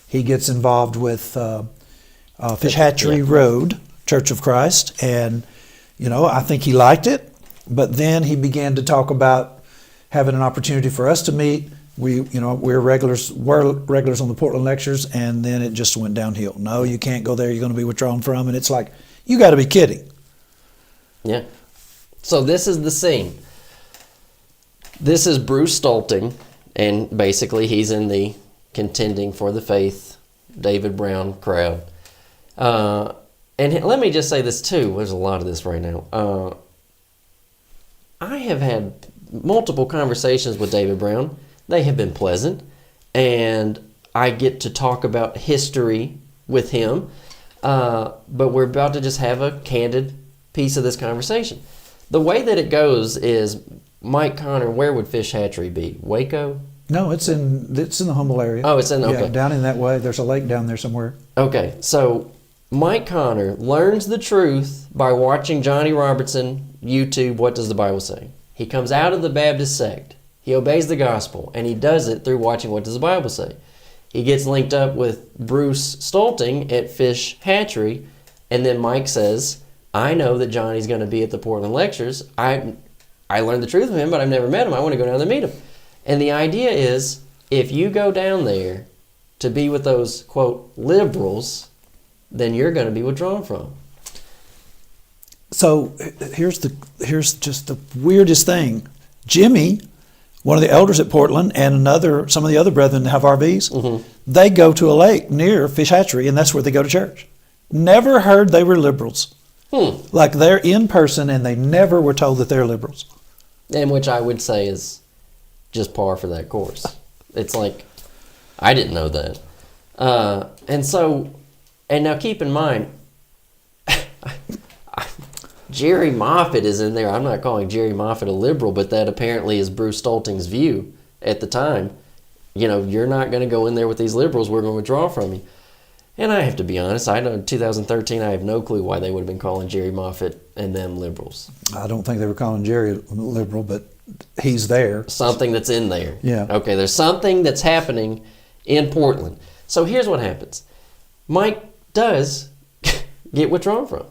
He gets involved with Fish Hatchery Road, Church of Christ. And, I think he liked it. But then he began to talk about having an opportunity for us to meet. We're regulars on the Portland lectures, and then it just went downhill. No, you can't go there. You're going to be withdrawn from. And it's like, you got to be kidding. Yeah. So this is the scene. This is Bruce Stolting, and basically he's in the contending for the faith, David Brown crowd. And let me just say this too. There's a lot of this right now. I have had multiple conversations with David Brown. They have been pleasant, and I get to talk about history with him. But we're about to just have a candid piece of this conversation. The way that it goes is, Mike Connor, where would Fish Hatchery be? Waco? No, it's in the Humble area. Oh, it's in, okay. Yeah, down in that way. There's a lake down there somewhere. Okay, so Mike Connor learns the truth by watching Johnny Robertson YouTube, What Does the Bible Say? He comes out of the Baptist sect. He obeys the gospel, and he does it through watching What Does the Bible Say? He gets linked up with Bruce Stolting at Fish Hatchery, and then Mike says, I know that Johnny's going to be at the Portland lectures. I learned the truth of him, but I've never met him. I want to go down there and meet him. And the idea is, if you go down there to be with those, quote, liberals, then you're going to be withdrawn from. So here's just the weirdest thing. Jimmy, one of the elders at Portland, and some of the other brethren that have RVs, they go to a lake near Fish Hatchery, and that's where they go to church. Never heard they were liberals. Like, they're in person, and they never were told that they're liberals. And which I would say is just par for that course. It's like, I didn't know that. And now keep in mind, Jerry Moffatt is in there. I'm not calling Jerry Moffatt a liberal, but that apparently is Bruce Stolting's view at the time. You're not going to go in there with these liberals. We're going to withdraw from you. And I have to be honest, I know in 2013, I have no clue why they would have been calling Jerry Moffatt and them liberals. I don't think they were calling Jerry liberal, but he's there. Something that's in there. Yeah. Okay, there's something that's happening in Portland. So here's what happens. Mike does get withdrawn from.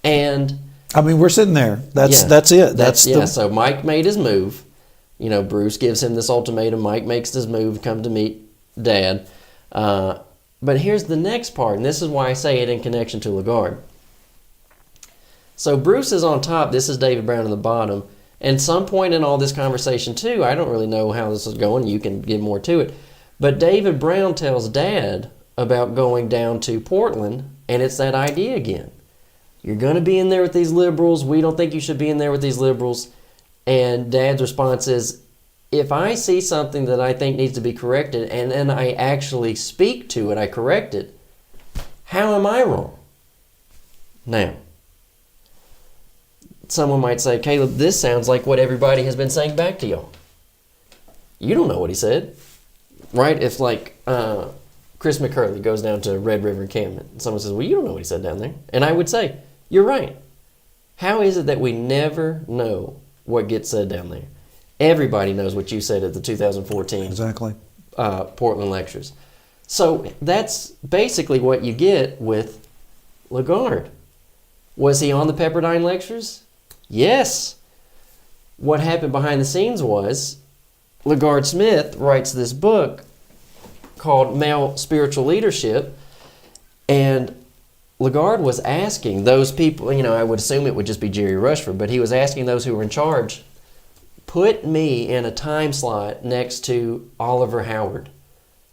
And I mean, we're sitting there. That's it. So Mike made his move. Bruce gives him this ultimatum. Mike makes his move, come to meet Dad. But here's the next part, and this is why I say it in connection to Lagard. So Bruce is on top. This is David Brown on the bottom. And some point in all this conversation, too, I don't really know how this is going. You can get more to it. But David Brown tells Dad about going down to Portland, and it's that idea again. You're going to be in there with these liberals. We don't think you should be in there with these liberals. And Dad's response is, if I see something that I think needs to be corrected and then I actually speak to it, I correct it, how am I wrong? Now, someone might say, Caleb, this sounds like what everybody has been saying back to y'all. You don't know what he said, right? If like Chris McCurley goes down to Red River Encampment and someone says, well, you don't know what he said down there. And I would say, you're right. How is it that we never know what gets said down there? Everybody knows what you said at the 2014 Exactly. Portland lectures. So that's basically what you get with Lagard. Was he on the Pepperdine lectures? Yes. What happened behind the scenes was Lagard Smith writes this book called Male Spiritual Leadership, and Lagard was asking those people, I would assume it would just be Jerry Rushford, but he was asking those who were in charge, put me in a time slot next to Oliver Howard.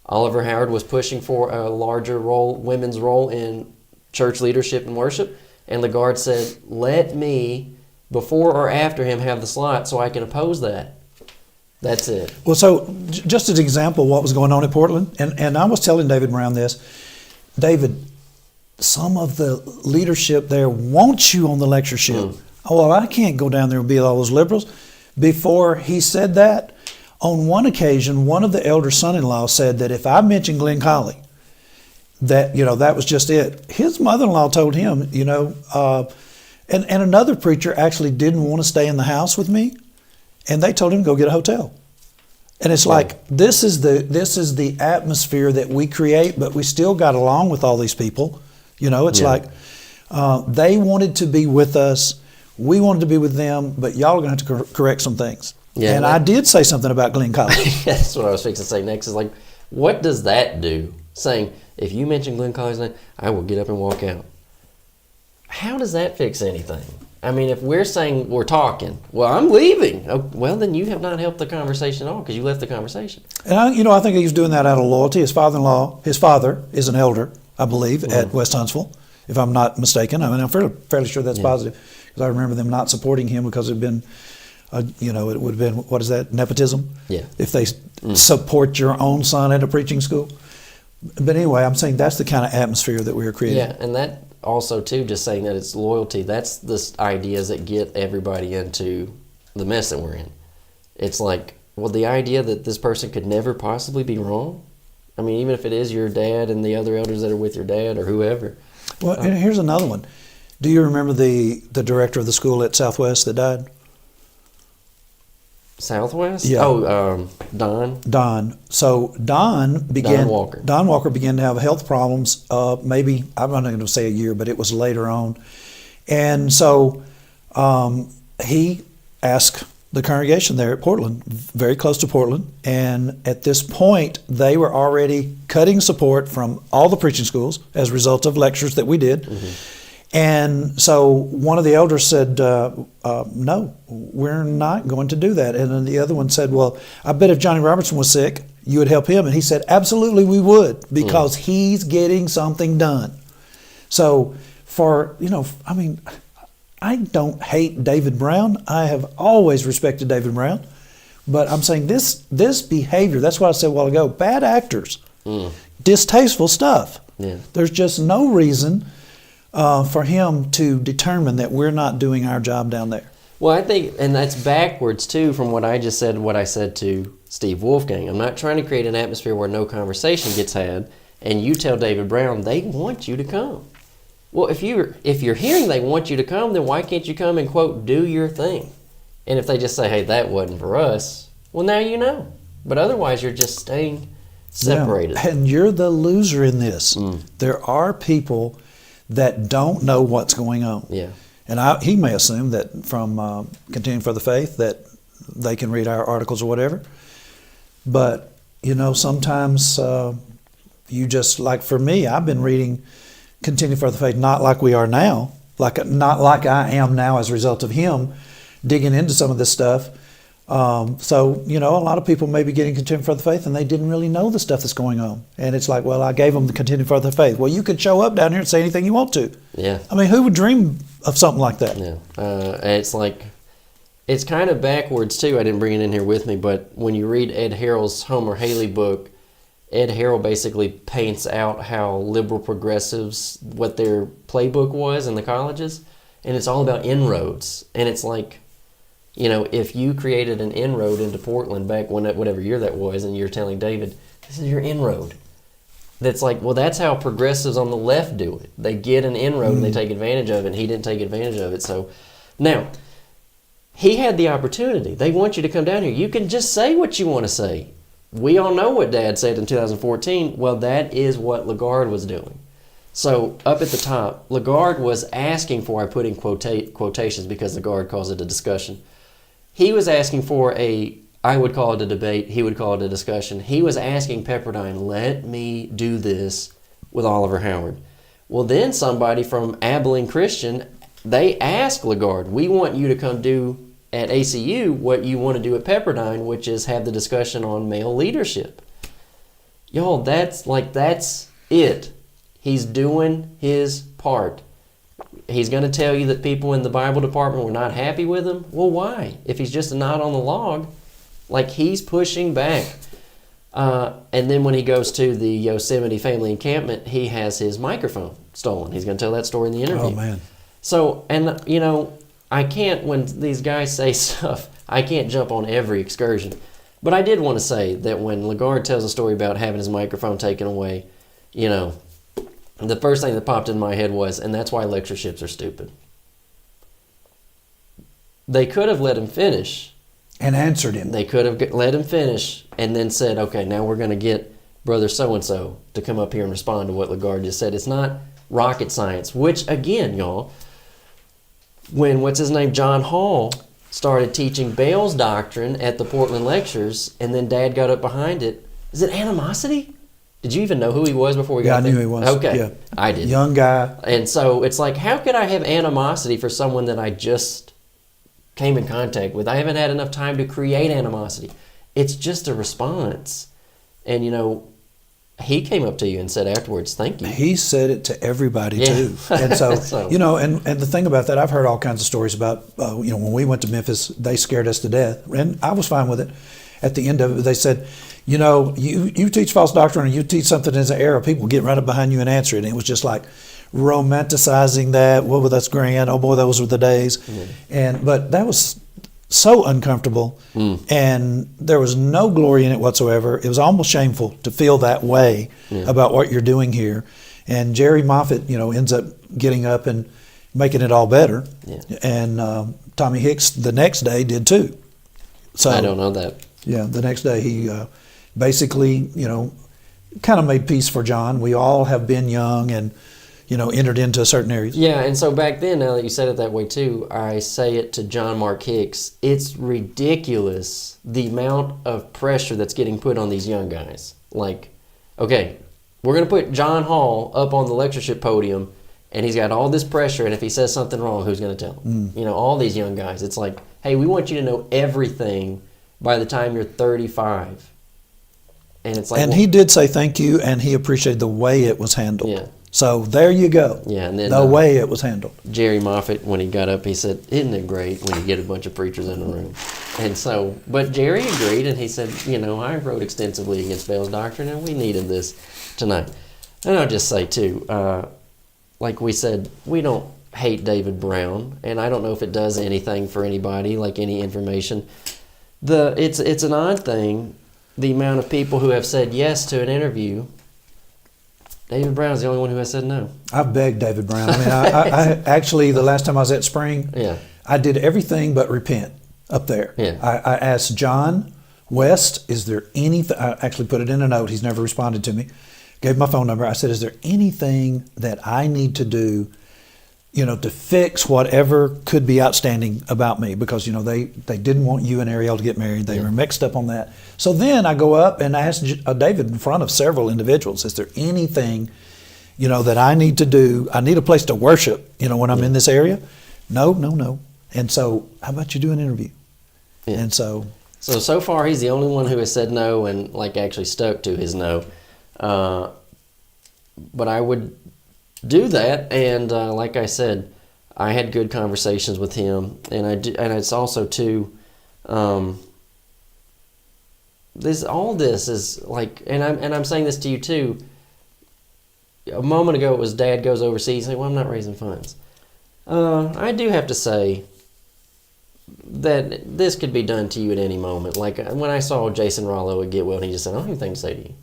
Oliver Howard was pushing for a larger role, women's role in church leadership and worship, and Lagard said, let me, before or after him, have the slot so I can oppose that. That's it. Well, so just as an example of what was going on at Portland, and I was telling David Brown this, David, some of the leadership there wants you on the lectureship. Oh, well, I can't go down there and be with all those liberals. Before he said that, on one occasion, one of the elder son-in-law said that if I mentioned Glenn Colley, that, that was just it. His mother-in-law told him, and another preacher actually didn't want to stay in the house with me, and they told him to go get a hotel. And it's like, this is the atmosphere that we create, but we still got along with all these people. It's like they wanted to be with us, we wanted to be with them, but y'all are going to have to correct some things. Yeah, and I did say something about Glenn Colley. That's what I was fixing to say next. Is like, what does that do? Saying, if you mention Glenn Colley's name, I will get up and walk out. How does that fix anything? I mean, if we're saying we're talking, well, I'm leaving. Oh, well, then you have not helped the conversation at all because you left the conversation. And I think he's doing that out of loyalty. His father is an elder, I believe, at West Huntsville, if I'm not mistaken. I mean, I'm fairly sure that's positive because I remember them not supporting him because it had been, it would have been, what is that, nepotism? Yeah. If they support your own son at a preaching school. But anyway, I'm saying that's the kind of atmosphere that we are creating. Yeah, and that also, too, just saying that it's loyalty, that's the ideas that get everybody into the mess that we're in. It's like, well, the idea that this person could never possibly be wrong. I mean, even if it is your dad and the other elders that are with your dad or whoever. Well, and here's another one. Do you remember the director of the school at Southwest that died? Southwest? Yeah. Oh, Don? Don. So Don Walker began to have health problems, maybe, I'm not going to say a year, but it was later on. And so he asked the congregation there at Portland, very close to Portland, and at this point, they were already cutting support from all the preaching schools as a result of lectures that we did. Mm-hmm. And so one of the elders said, no, we're not going to do that. And then the other one said, well, I bet if Johnny Robertson was sick, you would help him. And he said, absolutely we would, because he's getting something done. So I don't hate David Brown. I have always respected David Brown. But I'm saying this behavior, that's what I said a while ago, bad actors, distasteful stuff. Yeah. There's just no reason for him to determine that we're not doing our job down there. Well, I think, and that's backwards too from what I just said, what I said to Steve Wolfgang. I'm not trying to create an atmosphere where no conversation gets had, and you tell David Brown they want you to come. Well, if you're hearing they want you to come, then why can't you come and, quote, do your thing? And if they just say, hey, that wasn't for us, well, now you know. But otherwise, you're just staying separated. Yeah. And you're the loser in this. There are people that don't know what's going on. Yeah. And he may assume that from Continuing for the Faith that they can read our articles or whatever. But, sometimes you just, like for me, I've been reading Continuing for the Faith not like we are now, not like I am now as a result of him digging into some of this stuff. So, a lot of people may be getting Continuing for the Faith and they didn't really know the stuff that's going on. And it's like, well, I gave them the Continuing for the Faith. Well, you could show up down here and say anything you want to. Yeah. I mean, who would dream of something like that? Yeah. It's like, it's kind of backwards too. I didn't bring it in here with me, but when you read Ed Harrell's Homer Haley book, Ed Harrell basically paints out how liberal progressives, what their playbook was in the colleges, and it's all about inroads. And it's like, if you created an inroad into Portland back when whatever year that was, and you're telling David, this is your inroad. That's like, well, that's how progressives on the left do it. They get an inroad and they take advantage of it, and he didn't take advantage of it. So now, he had the opportunity. They want you to come down here. You can just say what you want to say. we all know what Dad said in 2014. Well, that is what Lagard was doing. So up at the top, Lagard was asking for, I put in quotations because Lagard calls it a discussion. He was asking for I would call it a debate, he would call it a discussion. He was asking Pepperdine, let me do this with Oliver Howard. Well, then somebody from Candid Christian, they asked Lagard, we want you to come do at ACU what you want to do at Pepperdine, which is have the discussion on male leadership. Y'all, that's it. He's doing his part. He's going to tell you that people in the Bible department were not happy with him. Well, why? If he's just a knot on the log, like he's pushing back. And then when he goes to the Yosemite family encampment, he has his microphone stolen. He's going to tell that story in the interview. Oh, man. So, and you know, I can't, when these guys say stuff, I can't jump on every excursion. But I did want to say that when Lagard tells a story about having his microphone taken away, you know, the first thing that popped in my head was, and that's why lectureships are stupid. They could have let him finish. And answered him. They could have let him finish and then said, okay, now we're going to get Brother so-and-so to come up here and respond to what Lagard just said. It's not rocket science, which, again, y'all, when, John Hall started teaching Bale's doctrine at the Portland lectures, and then Dad got up behind it, is it animosity? Did you even know who he was before we got there? I knew he was. Okay, yeah. I did. Young guy. And so it's like, how could I have animosity for someone that I just came in contact with? I haven't had enough time to create animosity. It's just a response. And, you know, he came up to you and said afterwards, thank you. He said it to everybody, Yeah. too. And so, So- you know, and the thing about that, I've heard all kinds of stories about, you know, when we went to Memphis, they scared us to death. And I was fine with it. At the end of it, they said, you know, you teach false doctrine and you teach something as an error, people get right up behind you and answer it. And it was just like romanticizing that. Well, that's grand. Oh, boy, those were the days. But that was so uncomfortable, and there was no glory in it whatsoever. It was almost shameful to feel that way about what you're doing here. And Jerry Moffitt, you know, ends up getting up and making it all better. Yeah. And Tommy Hicks the next day did too. So I don't know that. yeah, the next day he basically, you know, kind of made peace for John. We all have been young and, you know, entered into certain areas. Yeah, and so back then, now that you said it that way too, I say it to John Mark Hicks, it's ridiculous the amount of pressure that's getting put on these young guys. Like, okay, we're going to put John Hall up on the lectureship podium, and he's got all this pressure, and if he says something wrong, who's going to tell him? You know, all these young guys, it's like, hey, we want you to know everything by the time you're 35. And it's like, And well, he did say thank you, and he appreciated the way it was handled. Yeah. So there you go. Yeah, and then the way it was handled. Jerry Moffitt, when he got up, he said, isn't it great when you get a bunch of preachers in the room? And so, but Jerry agreed, and he said, you know, I wrote extensively against Bale's doctrine, and we needed this tonight. And I'll just say, too, like we said, we don't hate David Brown, and I don't know if it does anything for anybody, like any information. It's an odd thing, the amount of people who have said yes to an interview. David Brown's the only one who has said no. I've begged David Brown. I mean, I actually, the last time I was at Spring, Yeah. I did everything but repent up there. Yeah. I asked John West, is there anything, I actually put it in a note, he's never responded to me, gave my phone number. I said, is there anything that I need to do, you know, to fix whatever could be outstanding about me? Because, you know, they didn't want you and Ariel to get married. They were mixed up on that. So then I go up and I ask David in front of several individuals, is there anything, you know, that I need to do? I need a place to worship, you know, when I'm in this area. No. And so how about you do an interview? Yeah. And so So far, he's the only one who has said no and, like, actually stuck to his no. But I would do that, and like I said, I had good conversations with him, and it's also too, this is like, and I'm saying this to you too. A moment ago, it was Dad goes overseas. Like, well, I'm not raising funds. I do have to say that this could be done to you at any moment. Like when I saw Jason Rollo at Get Well, and he just said, I don't have anything to say to you.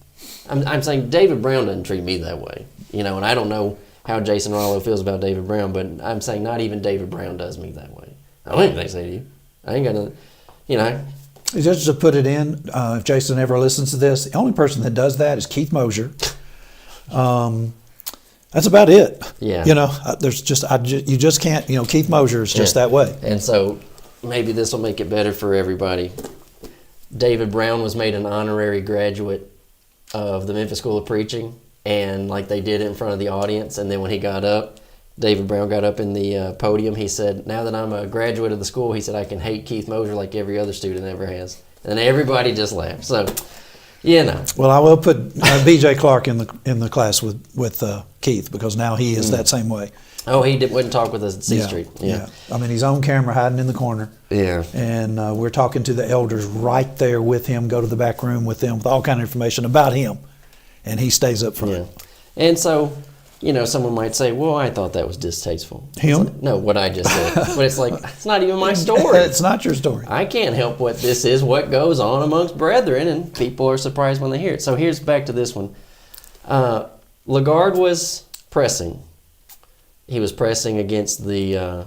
I'm saying David Brown doesn't treat me that way, you know, and I don't know how Jason Rollo feels about David Brown, but I'm saying not even David Brown does me that way. I don't have anything to say to you. I ain't got to, you know. Just to put it in, if Jason ever listens to this, the only person that does that is Keith Mosier. That's about it. Yeah. You know, you just can't. You know, Keith Mosier is just that way. And so maybe this will make it better for everybody. David Brown was made an honorary graduate of the Memphis School of Preaching, and like they did it in front of the audience. And then when he got up, David Brown got up in the podium. He said, "Now that I'm a graduate of the school," he said, "I can hate Keith Mosier like every other student ever has." And everybody just laughed. So, you know. Well, I will put B.J. Clark in the class with Keith, because now he is that same way. Oh, he wouldn't talk with us at C Street. Yeah. I mean, he's on camera hiding in the corner. Yeah. And we're talking to the elders right there with him, go to the back room with them with all kind of information about him. And he stays up front. Yeah. And so, you know, someone might say, well, I thought that was distasteful. Him? Like, no, what I just said. But it's like, it's not even my story. It's not your story. I can't help what this is, what goes on amongst brethren, and people are surprised when they hear it. So here's back to this one. Lagard was pressing. He was pressing against the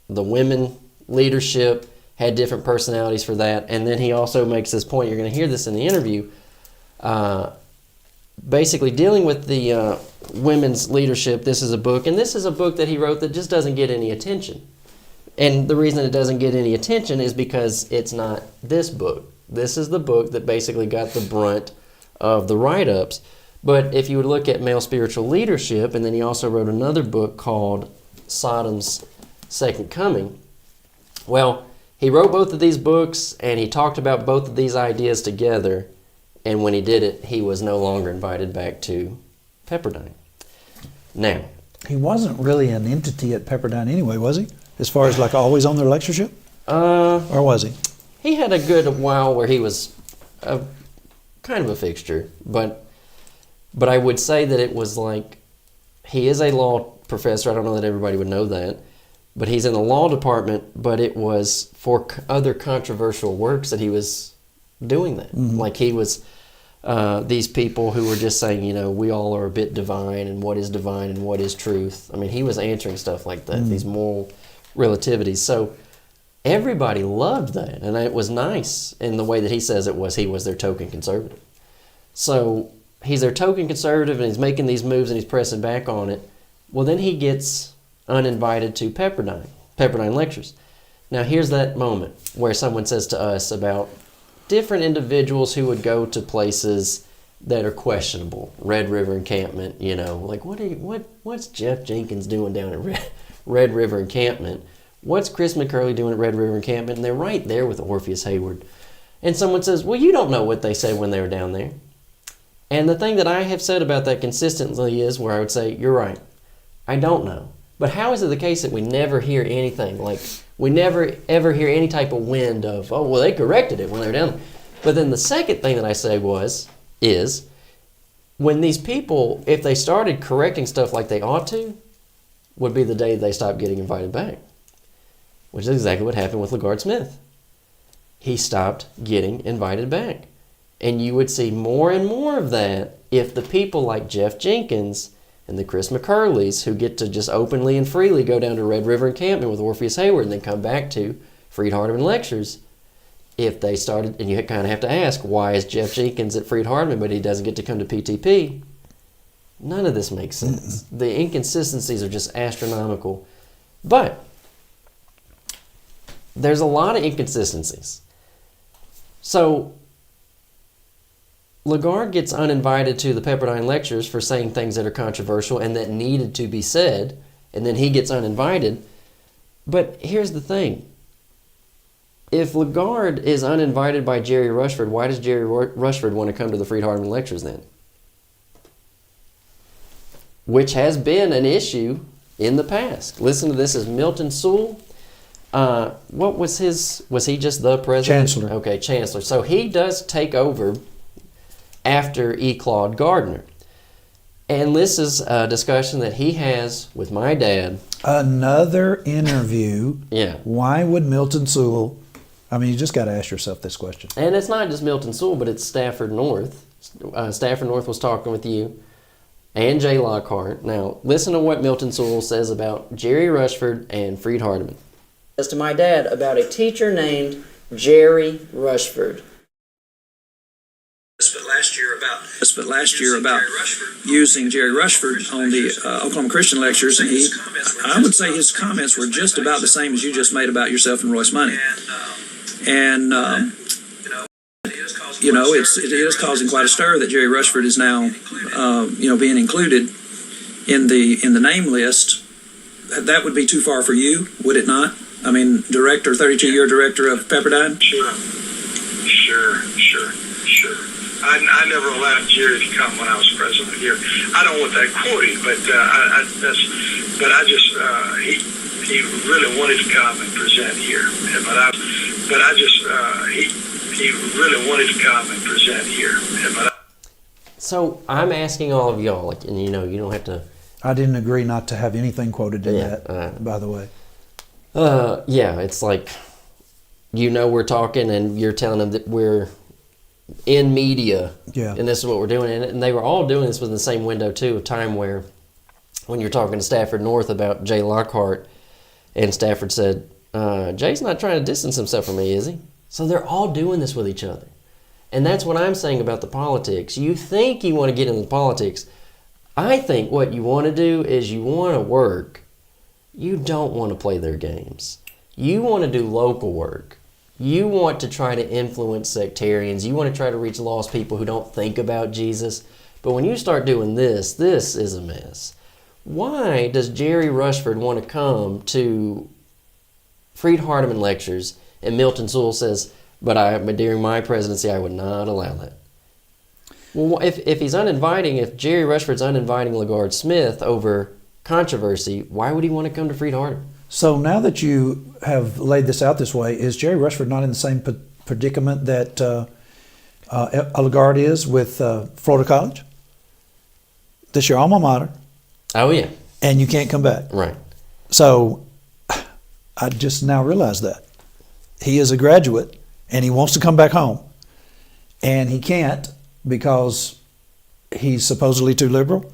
women leadership, had different personalities for that. And then he also makes this point, you're going to hear this in the interview, basically dealing with the women's leadership. This is a book, and this is a book that he wrote that just doesn't get any attention. And the reason it doesn't get any attention is because it's not this book. This is the book that basically got the brunt of the write-ups. But if you would look at male spiritual leadership, and then he also wrote another book called Sodom's Second Coming. Well, he wrote both of these books, and he talked about both of these ideas together, and when he did it, he was no longer invited back to Pepperdine. Now, He wasn't really an entity at Pepperdine anyway, was he? As far as like always on their lectureship? Or was he? he had a good while where he was kind of a fixture, but I would say that it was like, he is a law professor. I don't know that everybody would know that, but he's in the law department, but it was for other controversial works that he was doing that. Mm-hmm. Like he was these people who were just saying, you know, we all are a bit divine, and what is divine and what is truth. I mean, he was answering stuff like that, these moral relativities. So everybody loved that, and it was nice in the way that he says it was. He was their token conservative. So he's their token conservative, and he's making these moves, and he's pressing back on it. Well, then he gets uninvited to Pepperdine lectures. Now, here's that moment where someone says to us about different individuals who would go to places that are questionable. Red River Encampment, you know, like what's Jeff Jenkins doing down at Red River Encampment? What's Chris McCurley doing at Red River Encampment? And they're right there with Orpheus Hayward. And someone says, well, you don't know what they said when they were down there. And the thing that I have said about that consistently is where I would say, you're right, I don't know. But how is it the case that we never hear anything? Like, we never ever hear any type of wind of, oh, well, they corrected it when they were down there. But then the second thing that I say is, when these people, if they started correcting stuff like they ought to, would be the day they stopped getting invited back. Which is exactly what happened with Lagard Smith. He stopped getting invited back. And you would see more and more of that if the people like Jeff Jenkins and the Chris McCurleys, who get to just openly and freely go down to Red River Encampment with Orpheus Hayward and then come back to Freed Hardeman lectures, if they started, and you kind of have to ask, why is Jeff Jenkins at Freed Hardeman but he doesn't get to come to PTP? None of this makes sense. The inconsistencies are just astronomical. But there's a lot of inconsistencies. So Lagard gets uninvited to the Pepperdine lectures for saying things that are controversial and that needed to be said, and then he gets uninvited. But here's the thing. If Lagard is uninvited by Jerry Rushford, why does Jerry Rushford want to come to the Freed Hardeman lectures then? Which has been an issue in the past. Listen to this as Milton Sewell. What was he just the president? Chancellor. Okay, Chancellor. So he does take over after E. Claude Gardner. And this is a discussion that he has with my dad. Another interview. Yeah. Why would Milton Sewell? I mean, you just got to ask yourself this question. And it's not just Milton Sewell, but it's Stafford North. Stafford North was talking with you and Jay Lockhart. Now, listen to what Milton Sewell says about Jerry Rushford and Freed Hardeman. As to my dad about a teacher named Jerry Rushford. But last year about using Jerry Rushford on the Oklahoma Christian lectures, and I would say his comments were just about the same as you just made about yourself and Royce Money. And it is causing quite a stir that Jerry Rushford is now being included in the name list. That would be too far for you, would it not? I mean, 32-year director of Pepperdine. Sure. I never allowed Jerry to come when I was president here. I don't want that quoting, but he really wanted to come and present here. He really wanted to come and present here. So I'm asking all of y'all, and you don't have to. I didn't agree not to have anything quoted in that, by the way. Yeah, it's like, we're talking and you're telling them that we're in media, and this is what we're doing. And they were all doing this within the same window, too, of time where when you're talking to Stafford North about Jay Lockhart, and Stafford said, Jay's not trying to distance himself from me, is he? So they're all doing this with each other. And that's what I'm saying about the politics. You think you want to get into the politics. I think what you want to do is you want to work. You don't want to play their games. You want to do local work. You want to try to influence sectarians. You want to try to reach lost people who don't think about Jesus. But when you start doing this is a mess. Why does Jerry Rushford want to come to Freed Hardeman lectures and Milton Sewell says, but during my presidency, I would not allow that? Well, if he's uninviting, if Jerry Rushford's uninviting Lagard Smith over controversy, why would he want to come to Freed Hardeman? So now that you have laid this out this way, is Jerry Rushford not in the same predicament that Lagard is with Florida College? This your alma mater. Oh, yeah. And you can't come back. Right. So I just now realized that. He is a graduate, and he wants to come back home. And he can't because he's supposedly too liberal.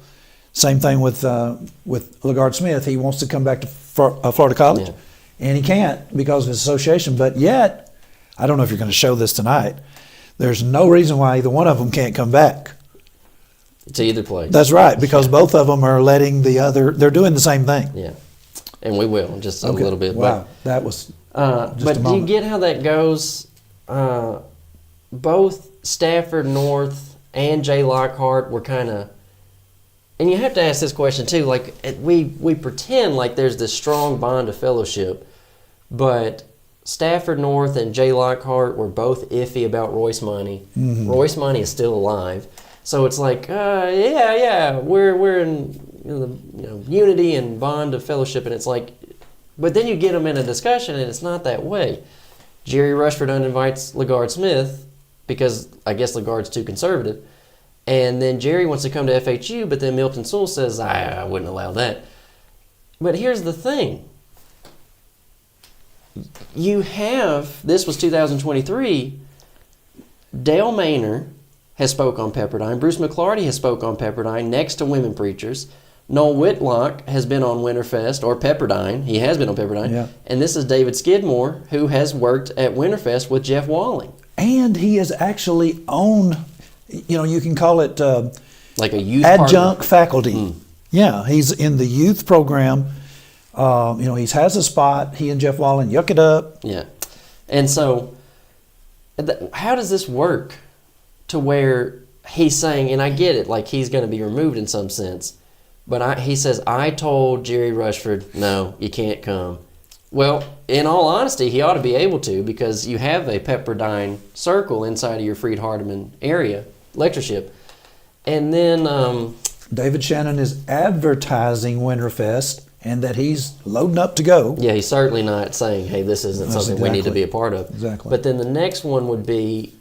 Same thing with Lagard Smith. He wants to come back to Florida College, and he can't because of his association. But yet, I don't know if you're going to show this tonight, there's no reason why either one of them can't come back. To either place. That's right, because both of them are letting the other, they're doing the same thing. Yeah. And we will, just a little bit. Wow, that was but do you get how that goes? Both Stafford North and Jay Lockhart were kind of, and you have to ask this question too, like we pretend like there's this strong bond of fellowship, but Stafford North and Jay Lockhart were both iffy about Royce Money. Mm-hmm. Royce Money is still alive. So it's like, we're in unity and bond of fellowship, and it's like, but then you get them in a discussion, and it's not that way. Jerry Rushford uninvites Lagard Smith because I guess Lagard's too conservative, and then Jerry wants to come to FHU, but then Milton Sewell says, I wouldn't allow that. But here's the thing. You have, this was 2023, Dale Maynor has spoke on Pepperdine. Bruce McClarty has spoke on Pepperdine next to women preachers. Noel Whitlock has been on Winterfest, or Pepperdine. He has been on Pepperdine. Yeah. And this is David Skidmore, who has worked at Winterfest with Jeff Walling. And he is actually on, you can call it like a youth adjunct faculty. Mm. Yeah, he's in the youth program. He has a spot. He and Jeff Walling yuck it up. Yeah. And so, how does this work? To where he's saying, and I get it, like he's going to be removed in some sense, but he says, I told Jerry Rushford, no, you can't come. Well, in all honesty, he ought to be able to, because you have a Pepperdine circle inside of your Freed Hardeman area, lectureship. And then David Shannon is advertising Winterfest and that he's loading up to go. Yeah, he's certainly not saying, hey, this isn't something we need to be a part of. Exactly. But then the next one would be,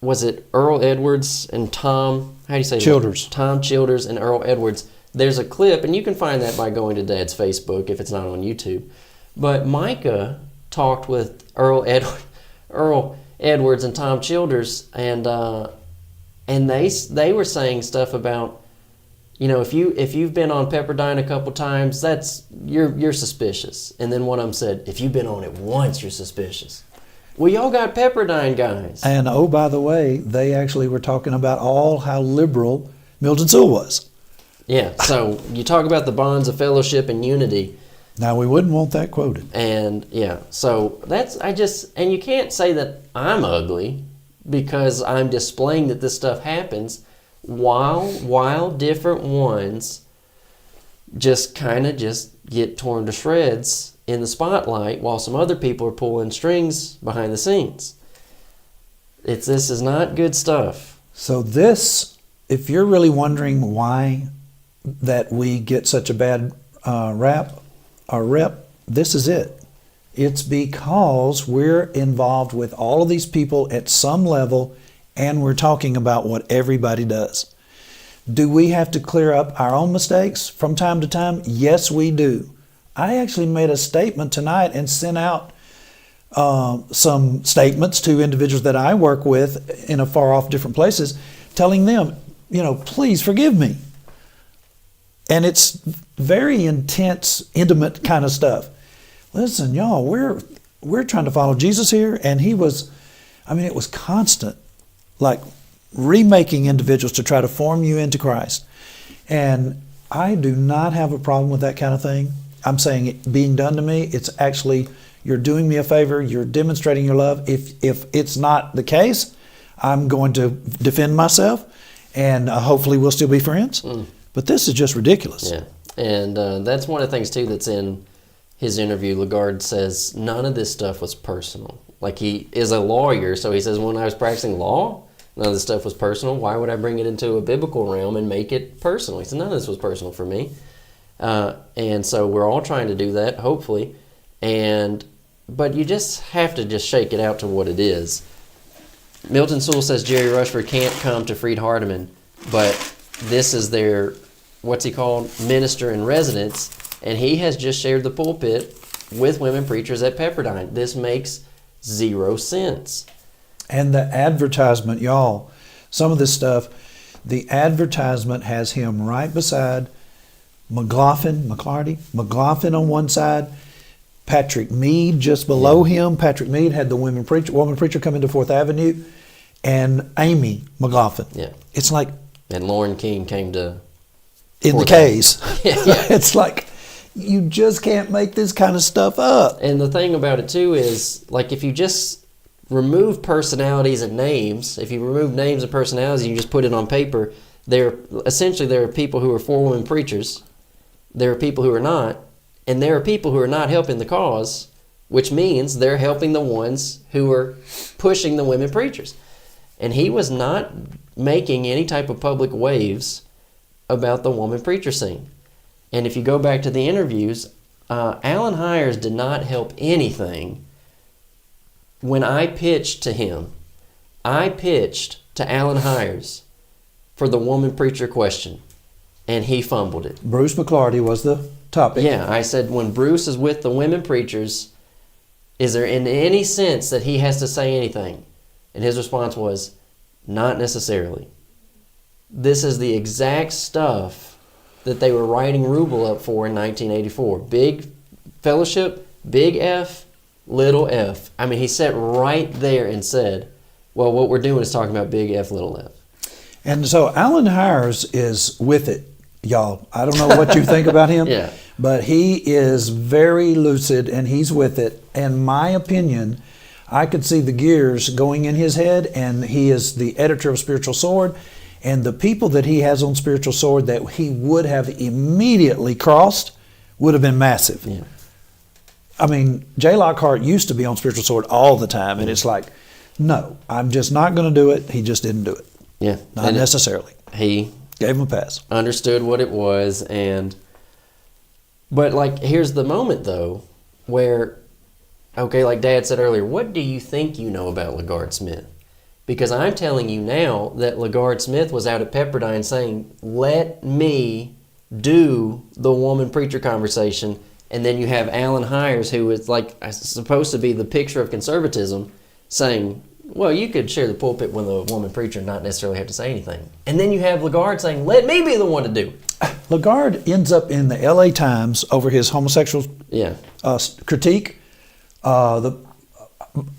was it Earl Edwards and Tom, how do you say Childers. That? Tom Childers and Earl Edwards. There's a clip, and you can find that by going to Dad's Facebook if it's not on YouTube. But Micah talked with Earl Edwards and Tom Childers, and they were saying stuff about, if you've been on Pepperdine a couple times, that's you're suspicious. And then one of them said, if you've been on it once, you're suspicious. Well, y'all got Pepperdine guys. And oh, by the way, they actually were talking about how liberal Milton Sewell was. Yeah, so you talk about the bonds of fellowship and unity. Now, we wouldn't want that quoted. And yeah, so and you can't say that I'm ugly because I'm displaying that this stuff happens while different ones just kind of get torn to shreds in the spotlight while some other people are pulling strings behind the scenes. This is not good stuff. So this, if you're really wondering why that we get such a bad rep, this is it. It's because we're involved with all of these people at some level, and we're talking about what everybody does. Do we have to clear up our own mistakes from time to time? Yes, we do. I actually made a statement tonight and sent out some statements to individuals that I work with in a far off different places, telling them, please forgive me. And it's very intense, intimate kind of stuff. Listen, y'all, we're trying to follow Jesus here, and it was constant, like remaking individuals to try to form you into Christ. And I do not have a problem with that kind of thing. I'm saying it being done to me, it's actually, you're doing me a favor, you're demonstrating your love. If it's not the case, I'm going to defend myself, and hopefully we'll still be friends. But this is just ridiculous. Yeah, and that's one of the things, too, that's in his interview. Lagard says none of this stuff was personal. Like, he is a lawyer, so he says, when I was practicing law, none of this stuff was personal. Why would I bring it into a biblical realm and make it personal? He said, none of this was personal for me. And so we're all trying to do that, hopefully. But you just have to just shake it out to what it is. Milton Sewell says Jerry Rushford can't come to Freed Hardeman, but this is their, what's he called, minister in residence, and he has just shared the pulpit with women preachers at Pepperdine. This makes zero sense. And the advertisement, y'all, some of this stuff, the advertisement has him right beside McLaughlin on one side, Patrick Mead just below him. Patrick Mead had the woman preacher come into 4th Avenue, and Amy McLaughlin. Yeah. It's like... And Lauren King came to... In the case. Yeah. It's like, you just can't make this kind of stuff up. And the thing about it, too, is, like, if you just remove personalities and names, if you remove names and personalities and you just put it on paper, there are people who are for women preachers, there are people who are not, and there are people who are not helping the cause, which means they're helping the ones who are pushing the women preachers. And he was not making any type of public waves about the woman preacher scene. And if you go back to the interviews, Alan Hires did not help anything. When I pitched to him, I pitched to Alan Hires for the woman preacher question, and he fumbled it. Bruce McClarty was the topic. Yeah, I said, when Bruce is with the women preachers, is there in any sense that he has to say anything? And his response was, not necessarily. This is the exact stuff that they were writing Rubel up for in 1984. Big fellowship, big F, little f. I mean, he sat right there and said, well, what we're doing is talking about big F, little f. And so Alan Hires is with it, y'all. I don't know what you think about him, Yeah. but he is very lucid and he's with it. In my opinion, I could see the gears going in his head, and he is the editor of Spiritual Sword, and the people that he has on Spiritual Sword that he would have immediately crossed would have been massive. Yeah. I mean, Jay Lockhart used to be on Spiritual Sword all the time, and it's like, no, I'm just not going to do it. He just didn't do it. Yeah. Not And necessarily. He Gave him a pass. understood what it was, but like, here's the moment though, where, okay, like Dad said earlier, what do you think you know about Lagard Smith? Because I'm telling you now that Lagard Smith was out at Pepperdine saying, let me do the woman preacher conversation, and then you have Alan Hires, who is like supposed to be the picture of conservatism, saying, well, you could share the pulpit with a woman preacher and not necessarily have to say anything. And then you have Lagard saying, let me be the one to do it. Lagard ends up in the LA Times over his homosexual Yeah. critique.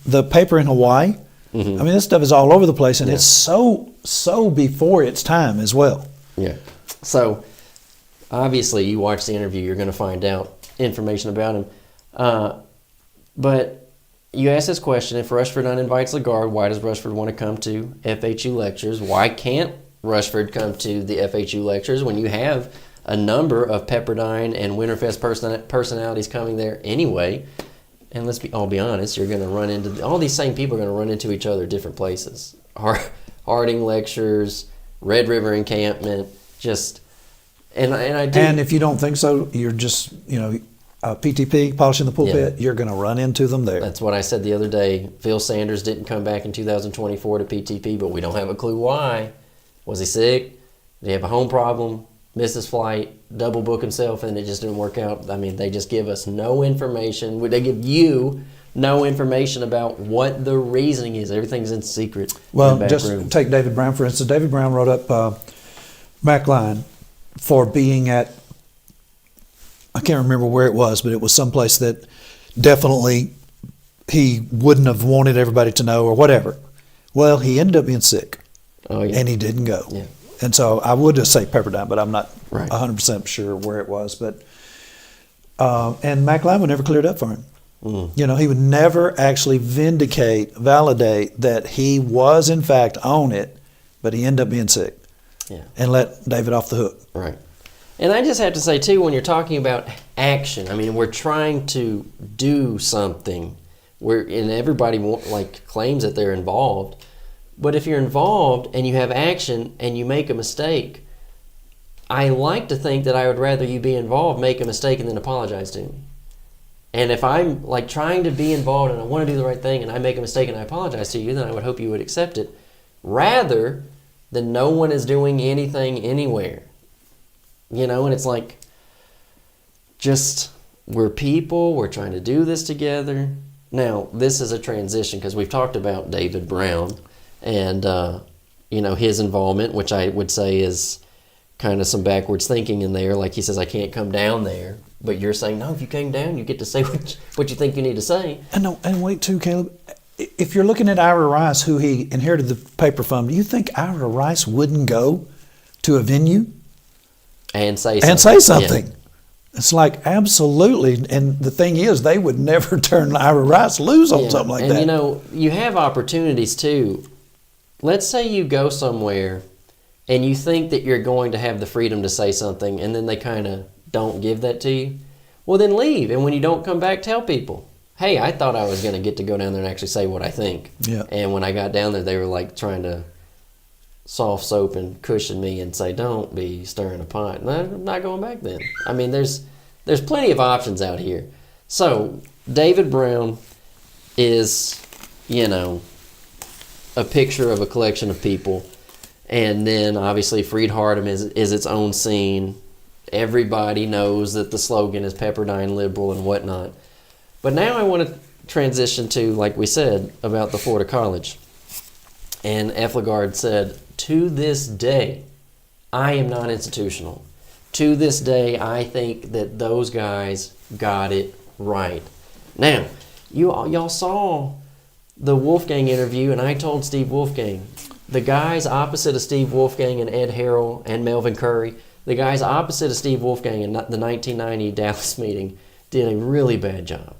the paper in Hawaii. I mean, this stuff is all over the place, and it's so before its time as well. Yeah. So, obviously, you watch the interview, you're going to find out information about him. But you ask this question, if Rushford uninvites Lagard, why does Rushford want to come to FHU lectures? Why can't Rushford come to the FHU lectures when you have a number of Pepperdine and Winterfest personalities coming there anyway? And let's all be honest, you're going to run into, all these same people are going to run into each other at different places. Harding lectures, Red River encampment, just, and I do. And if you don't think so, you're just, PTP, polishing the pulpit, you're going to run into them there. That's what I said the other day. Phil Sanders didn't come back in 2024 to PTP, but we don't have a clue why. Was he sick? Did he have a home problem? Missed his flight? Double book himself, and it just didn't work out? I mean, they just give us no information. They give you no information about what the reasoning is. Everything's in secret. Well, in just rooms. take David Brown, for instance. David Brown wrote up McLean for being at, I can't remember where it was, but it was someplace that definitely he wouldn't have wanted everybody to know or whatever. Well, he ended up being sick, and he didn't go. Yeah. And so I would just say Pepperdine, but I'm not Right. 100% sure where it was. But and McLean would never clear it up for him. He would never actually validate that he was in fact on it, but he ended up being sick. Yeah. And let David off the hook. Right. And I just have to say, too, when you're talking about action, I mean, we're trying to do something. And everybody claims that they're involved. But if you're involved and you have action and you make a mistake, I like to think that I would rather you be involved, make a mistake, and then apologize to me. And if I'm trying to be involved and I want to do the right thing and I make a mistake and I apologize to you, then I would hope you would accept it, rather than no one is doing anything anywhere. And it's just, we're people, we're trying to do this together. Now, this is a transition because we've talked about David Brown and, his involvement, which I would say is kind of some backwards thinking in there. Like he says, I can't come down there. But you're saying, no, if you came down, you get to say what you think you need to say. And wait, too, Caleb. If you're looking at Ira Rice, who he inherited the paper from, do you think Ira Rice wouldn't go to a venue and say something? Yeah. It's absolutely. And the thing is, they would never turn Ira Rice loose on something like that. And you have opportunities too. Let's say you go somewhere and you think that you're going to have the freedom to say something, and then they kind of don't give that to you. Well, then leave. And when you don't come back, tell people, hey, I thought I was going to get to go down there and actually say what I think. Yeah. And when I got down there, they were trying to soft soap and cushion me and say, don't be stirring a pot. And I'm not going back then. I mean, there's plenty of options out here. So David Brown is, a picture of a collection of people. And then obviously Freed Hardem is its own scene. Everybody knows that the slogan is Pepperdine Liberal and whatnot. But now I want to transition to, like we said, about the Florida College. And F. Lagard said, to this day, I am not institutional. To this day, I think that those guys got it right. Now, y'all saw the Wolfgang interview, and I told Steve Wolfgang, the guys opposite of Steve Wolfgang and Ed Harrell and Melvin Curry, the guys opposite of Steve Wolfgang in the 1990 Dallas meeting did a really bad job.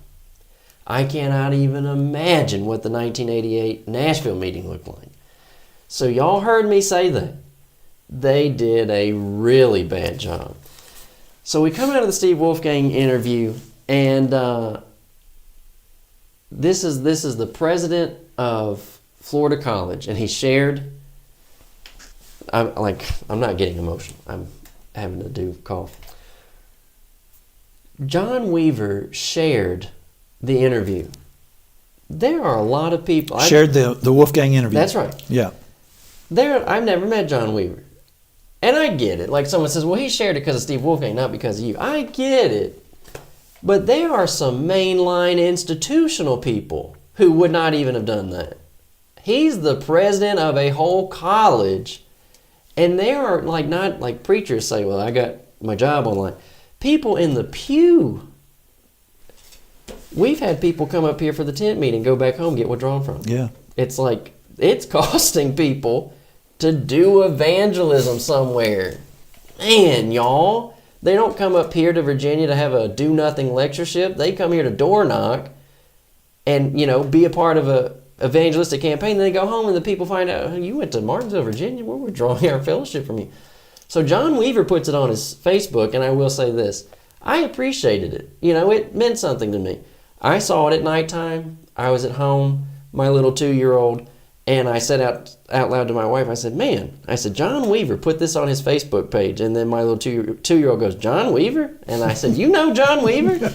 I cannot even imagine what the 1988 Nashville meeting looked like. So y'all heard me say that. They did a really bad job. So we come out of the Steve Wolfgang interview, and this is the president of Florida College, and he shared. I'm not getting emotional. I'm having to do cough. John Weaver shared the interview. There are a lot of people shared the Wolfgang interview. That's right. Yeah. I've never met John Weaver. And I get it. Like someone says, well, he shared it because of Steve Wolfgang, not because of you. I get it. But there are some mainline institutional people who would not even have done that. He's the president of a whole college. And there are not like preachers say, well, I got my job online. People in the pew, We've had people come up here for the tent meeting, go back home, get withdrawn from. Yeah. It's like, it's costing people to do evangelism somewhere. Man, y'all, they don't come up here to Virginia to have a do-nothing lectureship. They come here to door knock and, you know, be a part of a evangelistic campaign. Then they go home and the people find out, oh, you went to Martinsville, Virginia. We're withdrawing our fellowship from you. So John Weaver puts it on his Facebook, and I will say this. I appreciated it. You know, it meant something to me. I saw it at nighttime. I was at home, my little 2-year-old, and I said out loud to my wife, I said, man, I said, John Weaver put this on his Facebook page. And then my little 2-year-old goes, John Weaver? And I said, you know John Weaver?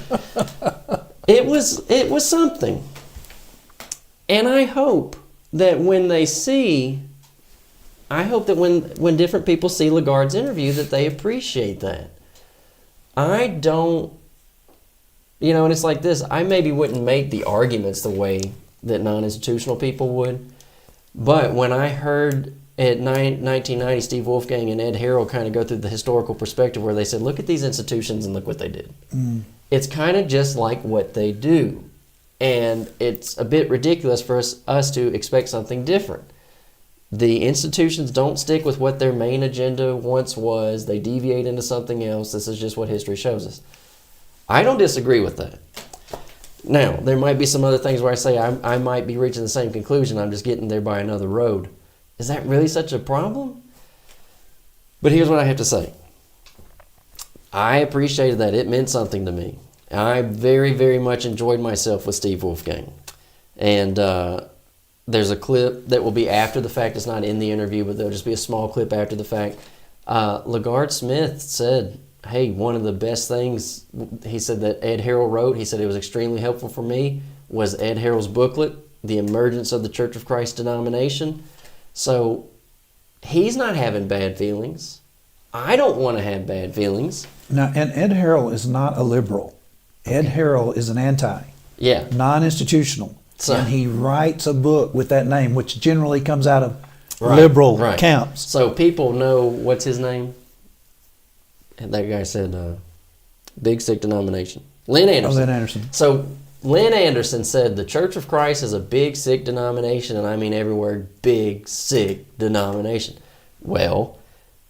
It was something. And I hope that when they see, when different people see Lagard's interview, that they appreciate that. I don't, you know, and it's like this, I maybe wouldn't make the arguments the way that non-institutional people would, but when I heard at 1990 Steve Wolfgang and Ed Harrell kind of go through the historical perspective where they said, look at these institutions and look what they did. It's kind of just like what they do. And it's a bit ridiculous for us to expect something different. The institutions don't stick with what their main agenda once was. They deviate into something else. This is just what history shows us. I don't disagree with that. Now, there might be some other things where I say I might be reaching the same conclusion. I'm just getting there by another road. Is that really such a problem? But here's what I have to say. I appreciated that. It meant something to me. I very, very much enjoyed myself with Steve Wolfgang. And there's a clip that will be after the fact. It's not in the interview, but there'll just be a small clip after the fact. Lagard Smith said, hey, one of the best things, he said, that Ed Harrell wrote, he said it was extremely helpful for me, was Ed Harrell's booklet, The Emergence of the Church of Christ Denomination. So he's not having bad feelings. I don't want to have bad feelings. Now, and Ed Harrell is not a liberal. Ed Harrell is an Yeah. non-institutional. So- And he writes a book with that name, which generally comes out of Right, liberal right. camps. So people know, what's his name? And that guy said, big sick denomination. Lynn Anderson. Lynn Anderson. So Lynn Anderson said the Church of Christ is a big sick denomination, and I mean everywhere, big sick denomination. Well,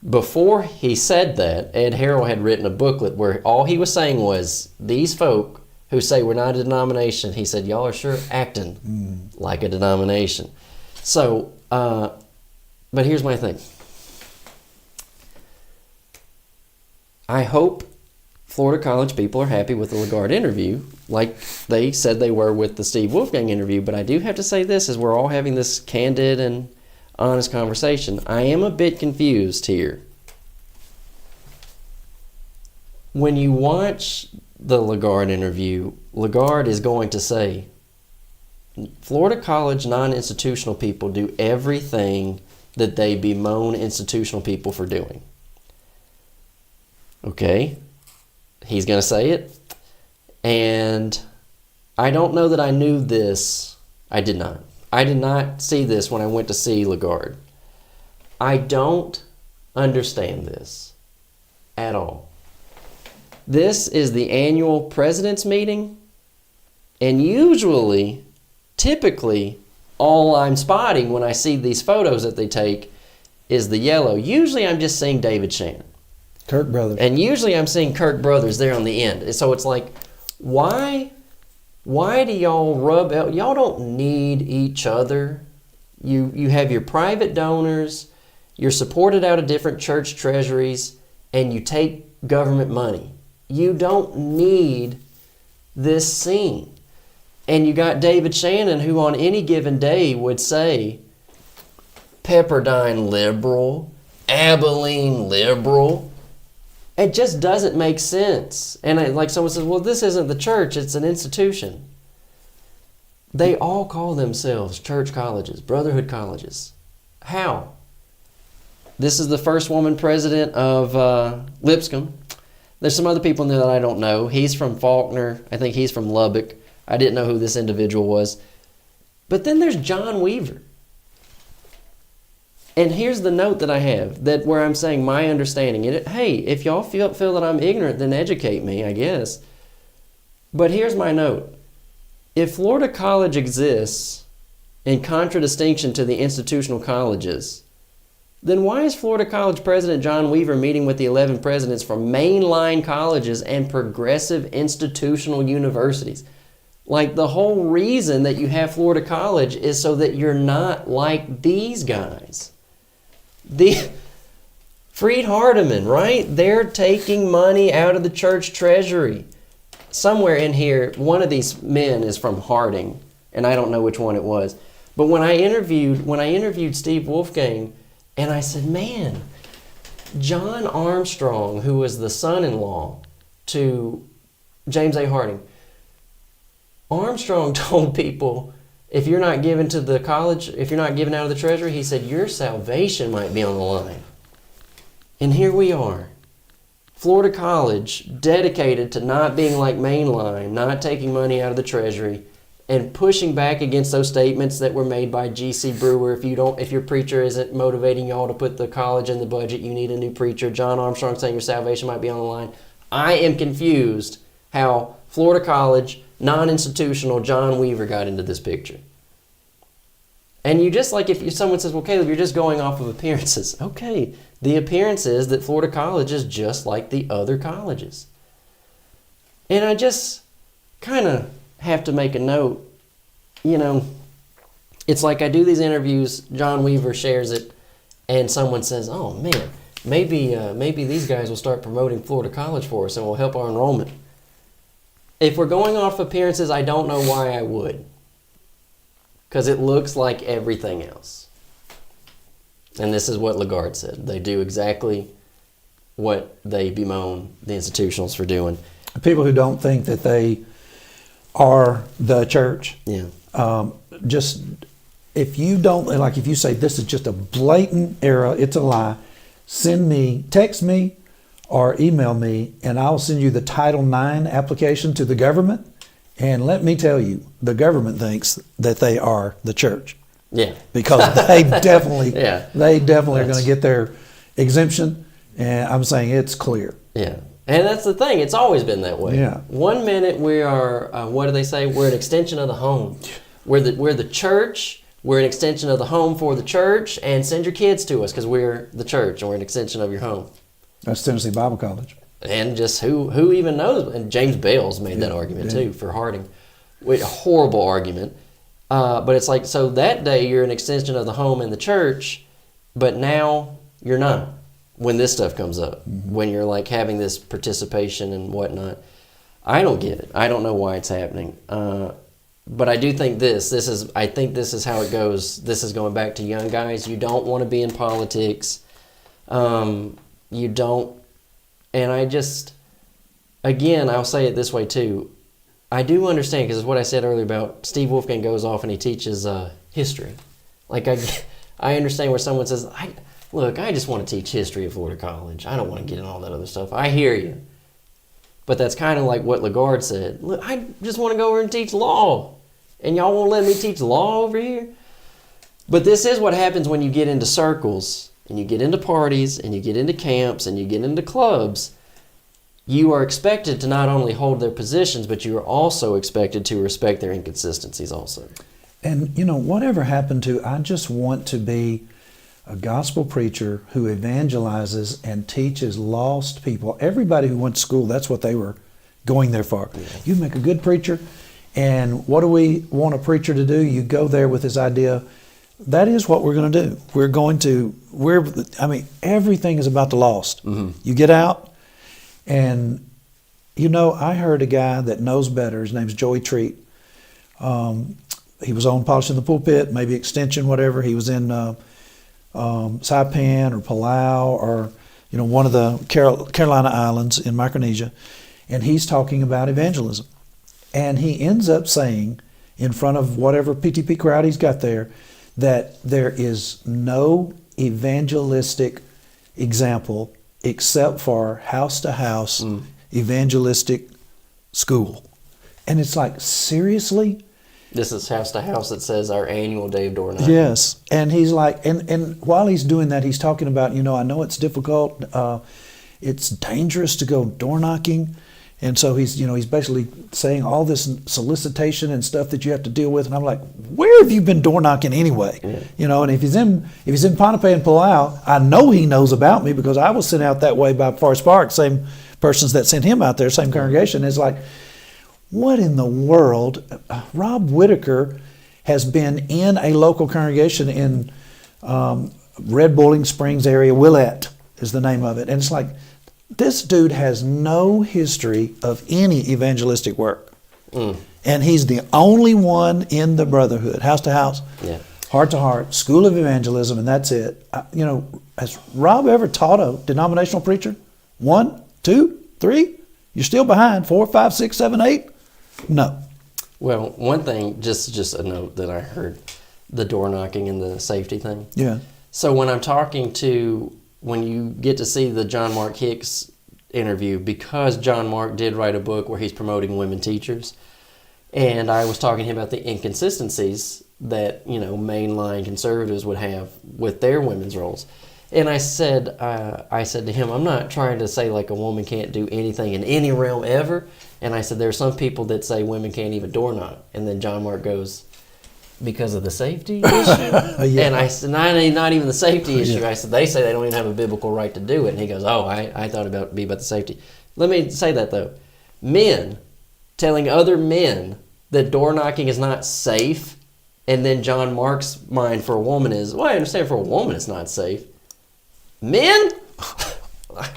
before he said that, Ed Harrell had written a booklet where all he was saying was, these folk who say we're not a denomination, he said, y'all are sure acting like a denomination. So, but here's my thing. I hope Florida College people are happy with the Lagard interview, like they said they were with the Steve Wolfgang interview, but I do have to say this, as we're all having this candid and honest conversation, I am a bit confused here. When you watch the Lagard interview, Lagard is going to say, Florida College non-institutional people do everything that they bemoan institutional people for doing. Okay, he's going to say it, and I don't know that I knew this. I did not. I did not see this when I went to see Lagard. I don't understand this at all. This is the annual president's meeting, and usually, typically, all I'm spotting when I see these photos that they take is the yellow. Usually I'm just seeing David Shannon. Kirk Brothers. And usually I'm seeing Kirk Brothers there on the end. So it's like, why do y'all rub out? Y'all don't need each other. You have your private donors, you're supported out of different church treasuries, and you take government money. You don't need this scene. And you got David Shannon, who on any given day would say, Pepperdine Liberal, Abilene Liberal. It just doesn't make sense. And like someone says, well, this isn't the church, it's an institution. They all call themselves church colleges, brotherhood colleges. How? This is the first woman president of Lipscomb. There's some other people in there that I don't know. He's from Faulkner. I think he's from Lubbock. I didn't know who this individual was. But then there's John Weaver. And here's the note that I have, that where I'm saying my understanding. Hey, if y'all feel that I'm ignorant, then educate me, I guess. But here's my note. if Florida College exists in contradistinction to the institutional colleges, then why is Florida College President John Weaver meeting with the 11 presidents from mainline colleges and progressive institutional universities? Like, the whole reason that you have Florida College is so that you're not like these guys. Freed Hardeman, right? They're taking money out of the church treasury. Somewhere in here, one of these men is from Harding, and I don't know which one it was. But when I interviewed Steve Wolfgang, and I said, man, John Armstrong, who was the son-in-law to James A. Harding, Armstrong told people, if you're not giving to the college, if you're not giving out of the treasury, he said, your salvation might be on the line. And here we are. Florida College, dedicated to not being like mainline, not taking money out of the treasury, and pushing back against those statements that were made by G.C. Brewer. If your preacher isn't motivating y'all to put the college in the budget, you need a new preacher. John Armstrong saying your salvation might be on the line. I am confused how Florida College, non-institutional John Weaver got into this picture. And you just, like, if someone says, well, Caleb, you're just going off of appearances. Okay, the appearance is that Florida College is just like the other colleges. And I just kind of have to make a note, it's like I do these interviews, John Weaver shares it, and someone says, oh man, maybe these guys will start promoting Florida College for us and will help our enrollment. If we're going off appearances, I don't know why I would. Because it looks like everything else. And this is what Lagard said. They do exactly what they bemoan the institutionals for doing. People who don't think that they are the church. Yeah. Just, if you don't, like if you say this is just a blatant error, it's a lie, text me or email me, and I'll send you the Title IX application to the government. And let me tell you, the government thinks that they are the church. Yeah. Because they definitely, Yeah. are going to get their exemption. And I'm saying it's clear. Yeah. And that's the thing. It's always been that way. Yeah. 1 minute we are, what do they say? We're an extension of the home. We're the church. We're an extension of the home for the church. And send your kids to us because we're the church and we're an extension of your home. That's Tennessee Bible College. And just who even knows? And James Bales made that argument too for Harding. A horrible argument. But it's like, so that day you're an extension of the home and the church, but now you're not when this stuff comes up. Mm-hmm. When you're like having this participation and whatnot. I don't get it. I don't know why it's happening. But I do think I think this is how it goes. This is going back to young guys. You don't want to be in politics. You don't. And I just, again, I'll say it this way too. I do understand, because it's what I said earlier about Steve Wolfgang goes off and he teaches history. Like, I understand where someone says, look, I just want to teach history at Florida College. I don't want to get in all that other stuff. I hear you. But that's kind of like what Lagard said. Look, I just want to go over and teach law. And y'all won't let me teach law over here? But this is what happens when you get into circles, and you get into parties, and you get into camps, and you get into clubs. You are expected to not only hold their positions, but you are also expected to respect their inconsistencies also. And, whatever happened to, I just want to be a gospel preacher who evangelizes and teaches lost people. Everybody who went to school, that's what they were going there for. Yeah. You make a good preacher, and what do we want a preacher to do? You go there with this idea, that is what we're going to do. Everything is about the lost. Mm-hmm. You get out, and, I heard a guy that knows better. His name's Joey Treat. He was on Polishing the Pulpit, maybe Extension, whatever. He was in Saipan or Palau or, one of the Carolina Islands in Micronesia. And he's talking about evangelism. And he ends up saying, in front of whatever PTP crowd he's got there, that there is no evangelistic example except for house-to-house evangelistic school. And it's like, seriously? This is house-to-house that says our annual day of door knocking. Yes. And he's like, and while he's doing that, he's talking about, I know it's difficult. It's dangerous to go door knocking. And so he's basically saying all this solicitation and stuff that you have to deal with. And I'm like, where have you been door knocking anyway? Yeah. And if he's in Pohnpei and Palau, I know he knows about me because I was sent out that way by Forest Park, same persons that sent him out there, same congregation. It's like, what in the world? Rob Whitaker has been in a local congregation in Red Bowling Springs area. Willette is the name of it. And it's like, this dude has no history of any evangelistic work. And he's the only one in the brotherhood, house to house, heart to heart, school of evangelism, and that's it. Has Rob ever taught a denominational preacher? 1, 2, 3? You're still behind. 4, 5, 6, 7, 8? No. Well, one thing, just a note that I heard, the door knocking and the safety thing. Yeah. So when you get to see the John Mark Hicks interview, because John Mark did write a book where he's promoting women teachers, and I was talking to him about the inconsistencies that, mainline conservatives would have with their women's roles. And I said to him, I'm not trying to say like a woman can't do anything in any realm ever. And I said, there are some people that say women can't even door knock. And then John Mark goes, because of the safety issue? And I said, not even the safety issue. I said, they say they don't even have a biblical right to do it. And he goes, I thought it'd be about the safety. Let me say that though. Men telling other men that door knocking is not safe, and then John Mark's mind for a woman is, well, I understand for a woman it's not safe. Men?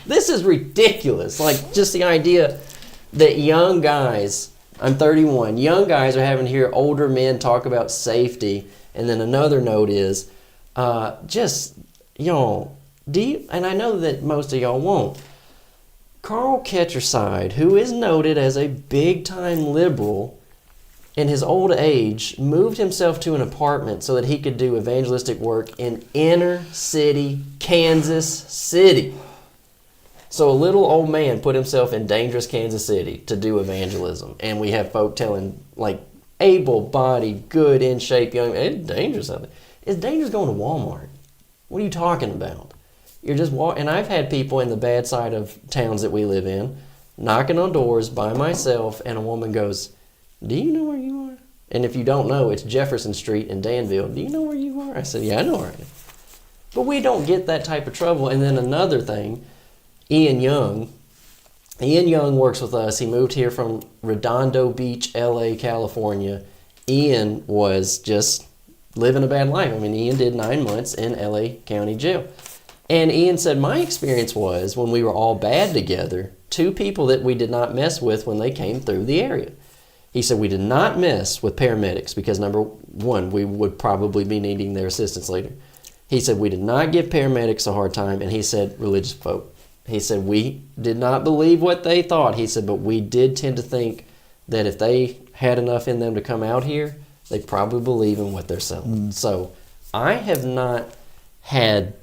This is ridiculous. Like, just the idea that young guys, I'm 31, young guys are having to hear older men talk about safety. And then another note is, y'all, and I know that most of y'all won't, Carl Ketcherside, who is noted as a big-time liberal, in his old age, moved himself to an apartment so that he could do evangelistic work in inner city Kansas City. So a little old man put himself in dangerous Kansas City to do evangelism. And we have folk telling, like, able-bodied, good, in-shape young men, it's dangerous out there. It's dangerous going to Walmart. What are you talking about? You're just and I've had people in the bad side of towns that we live in knocking on doors by myself, and a woman goes, do you know where you are? And if you don't know, it's Jefferson Street in Danville. Do you know where you are? I said, yeah, I know where I am. But we don't get that type of trouble. And then another thing, Ian Young works with us. He moved here from Redondo Beach, LA, California. Ian was just living a bad life. I mean, Ian did 9 months in LA County Jail. And Ian said, my experience was when we were all bad together, 2 people that we did not mess with when they came through the area. He said, we did not mess with paramedics because, number one, we would probably be needing their assistance later. He said, we did not give paramedics a hard time. And he said, religious folk. He said, we did not believe what they thought. He said, but we did tend to think that if they had enough in them to come out here, they probably believe in what they're selling. So I have not had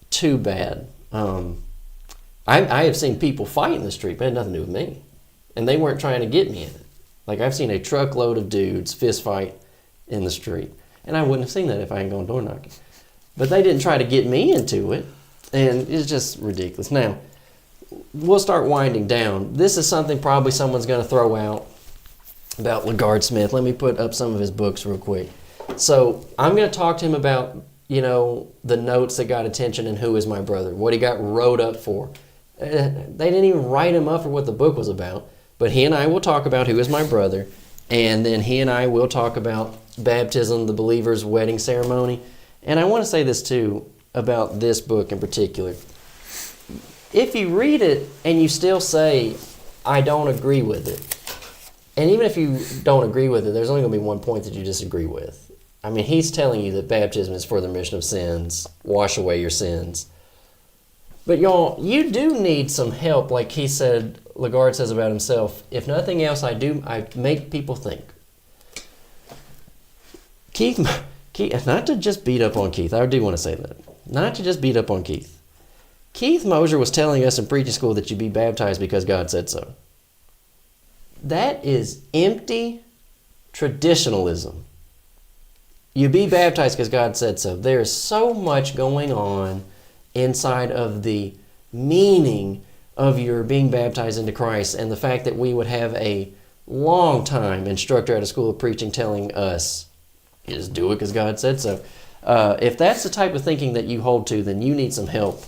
too bad. I have seen people fight in the street, but it had nothing to do with me. And they weren't trying to get me in it. Like, I've seen a truckload of dudes fist fight in the street. And I wouldn't have seen that if I hadn't gone door knocking. But they didn't try to get me into it. And it's just ridiculous. Now, we'll start winding down. This is something probably someone's going to throw out about Lagard Smith. Let me put up some of his books real quick. So I'm going to talk to him about, the notes that got attention and Who Is My Brother, what he got wrote up for. They didn't even write him up for what the book was about. But he and I will talk about Who Is My Brother, and then he and I will talk about baptism, the believer's wedding ceremony. And I want to say this too about this book in particular. If you read it and you still say, I don't agree with it, and even if you don't agree with it, there's only going to be one point that you disagree with. I mean, he's telling you that baptism is for the remission of sins, wash away your sins. But y'all, you do need some help, like he said, Lagard says about himself. If nothing else, I make people think. Keith, not to just beat up on Keith. I do want to say that. Not to just beat up on Keith. Keith Mosier was telling us in preaching school that you be baptized because God said so. That is empty traditionalism. You be baptized because God said so. There is so much going on inside of the meaning of your being baptized into Christ and the fact that we would have a long time instructor at a school of preaching telling us, just do it because God said so. If that's the type of thinking that you hold to, then you need some help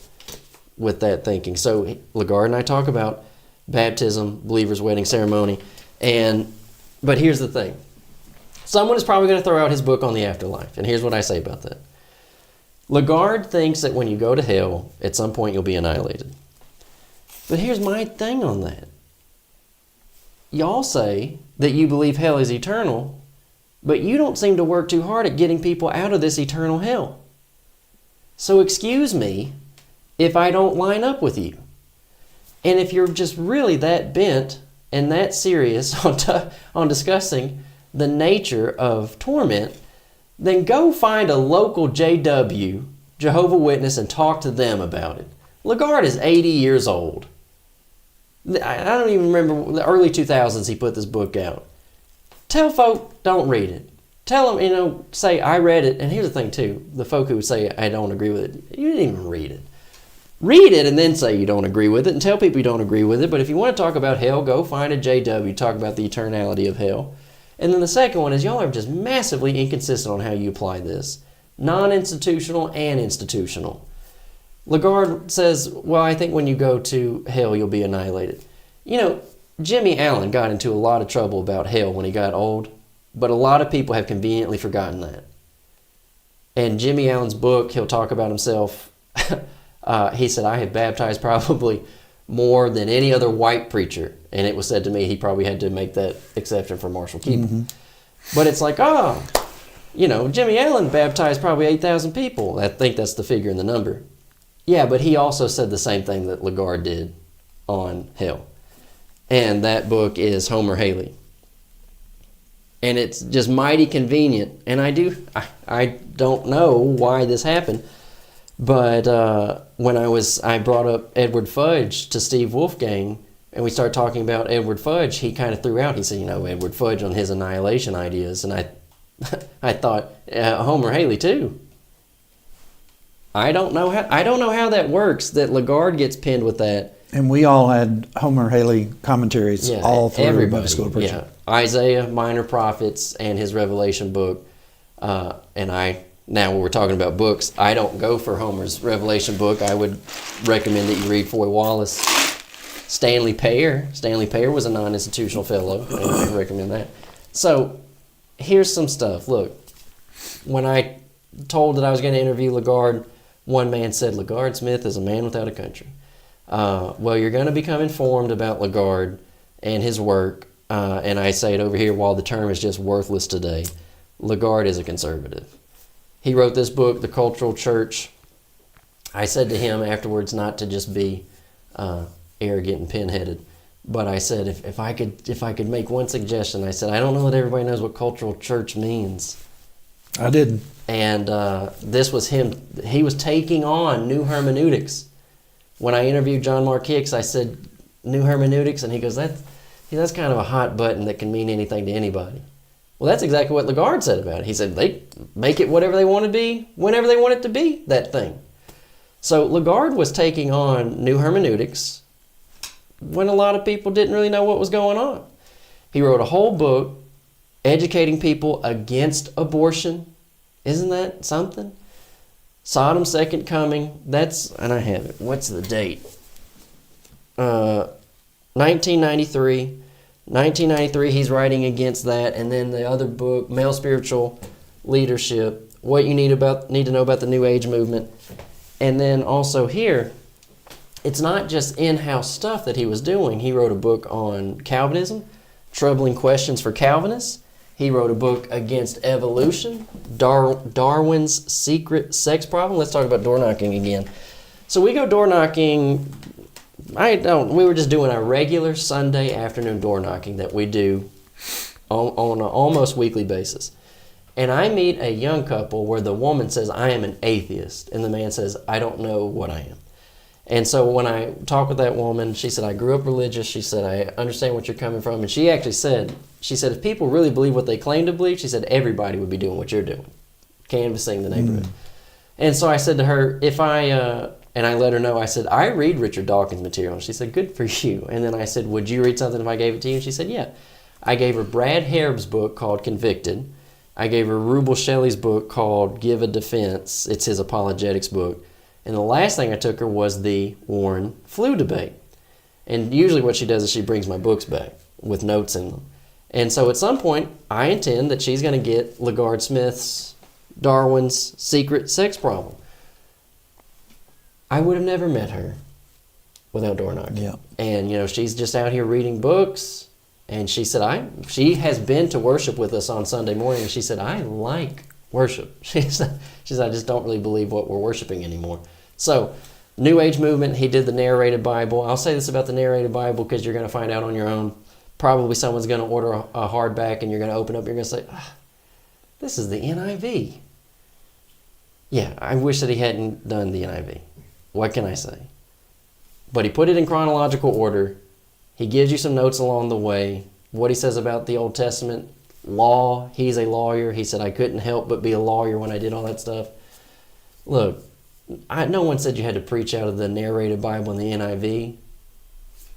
with that thinking. So Lagard and I talk about baptism, believer's wedding ceremony, but here's the thing. Someone is probably going to throw out his book on the afterlife, and here's what I say about that. Lagard thinks that when you go to hell, at some point you'll be annihilated. But here's my thing on that. Y'all say that you believe hell is eternal, but you don't seem to work too hard at getting people out of this eternal hell. So excuse me if I don't line up with you. And if you're just really that bent and that serious on discussing the nature of torment, then go find a local JW, Jehovah's Witness, and talk to them about it. Lagard is 80 years old. I don't even remember, the early 2000s he put this book out. Tell folk don't read it. Tell them, say, I read it. And here's the thing, too. The folk who would say, I don't agree with it, you didn't even read it. Read it and then say you don't agree with it and tell people you don't agree with it. But if you want to talk about hell, go find a JW, talk about the eternality of hell. And then the second one is y'all are just massively inconsistent on how you apply this. Non-institutional and institutional. Lagard says, well, I think when you go to hell, you'll be annihilated. Jimmy Allen got into a lot of trouble about hell when he got old, but a lot of people have conveniently forgotten that. And Jimmy Allen's book, he'll talk about himself. He said, I have baptized probably more than any other white preacher. And it was said to me he probably had to make that exception for Marshall Keeper. Mm-hmm. But it's like, Jimmy Allen baptized probably 8,000 people. I think that's the figure in the number. Yeah, but he also said the same thing that Lagard did on hell. And that book is Homer Haley. And it's just mighty convenient. And I don't know why this happened. But when I brought up Edward Fudge to Steve Wolfgang, and we started talking about Edward Fudge, he kind of threw out, he said, Edward Fudge on his annihilation ideas. And I thought, Homer Haley too. I don't know how that works, that Lagard gets pinned with that. And we all had Homer Haley commentaries all through everybody. School of Preaching. Yeah. Isaiah, Minor Prophets, and his Revelation book. Now when we're talking about books, I don't go for Homer's Revelation book. I would recommend that you read Foy Wallace. Stanley Payer. Stanley Payer was a non-institutional fellow. I recommend that. So here's some stuff. Look, when I told that I was going to interview Lagard, one man said, Lagard Smith is a man without a country. Well, you're going to become informed about Lagard and his work, and I say it over here while the term is just worthless today. Lagard is a conservative. He wrote this book, The Cultural Church. I said to him afterwards not to just be arrogant and pin-headed, but I said if I could make one suggestion, I said I don't know that everybody knows what cultural church means. I didn't. And this was him. He was taking on new hermeneutics. When I interviewed John Mark Hicks, I said, new hermeneutics? And he goes, that's kind of a hot button that can mean anything to anybody. Well, that's exactly what Lagard said about it. He said they make it whatever they want to be, whenever they want it to be, that thing. So Lagard was taking on new hermeneutics when a lot of people didn't really know what was going on. He wrote a whole book educating people against abortion. Isn't that something? Sodom's Second Coming. And I have it. What's the date? 1993. 1993, he's writing against that. And then the other book, Male Spiritual Leadership, what you need to know about the New Age movement. And then also here, it's not just in-house stuff that he was doing. He wrote a book on Calvinism, Troubling Questions for Calvinists. He wrote a book against evolution, Darwin's Secret Sex Problem. Let's talk about door knocking again. So we go door knocking. We were just doing our regular Sunday afternoon door knocking that we do on an almost weekly basis. And I meet a young couple where the woman says, I am an atheist. And the man says, I don't know what I am. And so when I talked with that woman, she said, I grew up religious. She said, I understand what you're coming from. And she actually said, if people really believe what they claim to believe, she said, everybody would be doing what you're doing, canvassing the neighborhood. And so I said to her, if I And I let her know, I said, I read Richard Dawkins material. And she said, good for you. And then I said, would you read something if I gave it to you? And she said, yeah. I gave her Brad Herb's book called Convicted. I gave her Rubel Shelley's book called Give a Defense. It's his Apologetics book. And the last thing I took her was the Warren flu debate. And usually what she does is she brings my books back with notes in them. And so at some point, I intend that she's going to get Lagard Smith's Darwin's Secret Sex Problem. I would have never met her without door knocking. Yeah. And, you know, she's just out here reading books. And she said, she has been to worship with us on Sunday morning. And she said, I like worship. She said, I just don't really believe what we're worshiping anymore. So, New Age movement, he did the narrated Bible. I'll say this about the narrated Bible because you're going to find out on your own. Probably someone's going to order a hardback and you're going to open up, you're going to say, this is the NIV. Yeah, I wish that he hadn't done the NIV. What can I say? But he put it in chronological order. He gives you some notes along the way. What he says about the Old Testament, law, he's a lawyer. He said, I couldn't help but be a lawyer when I did all that stuff. Look, no one said you had to preach out of the narrated Bible and the NIV.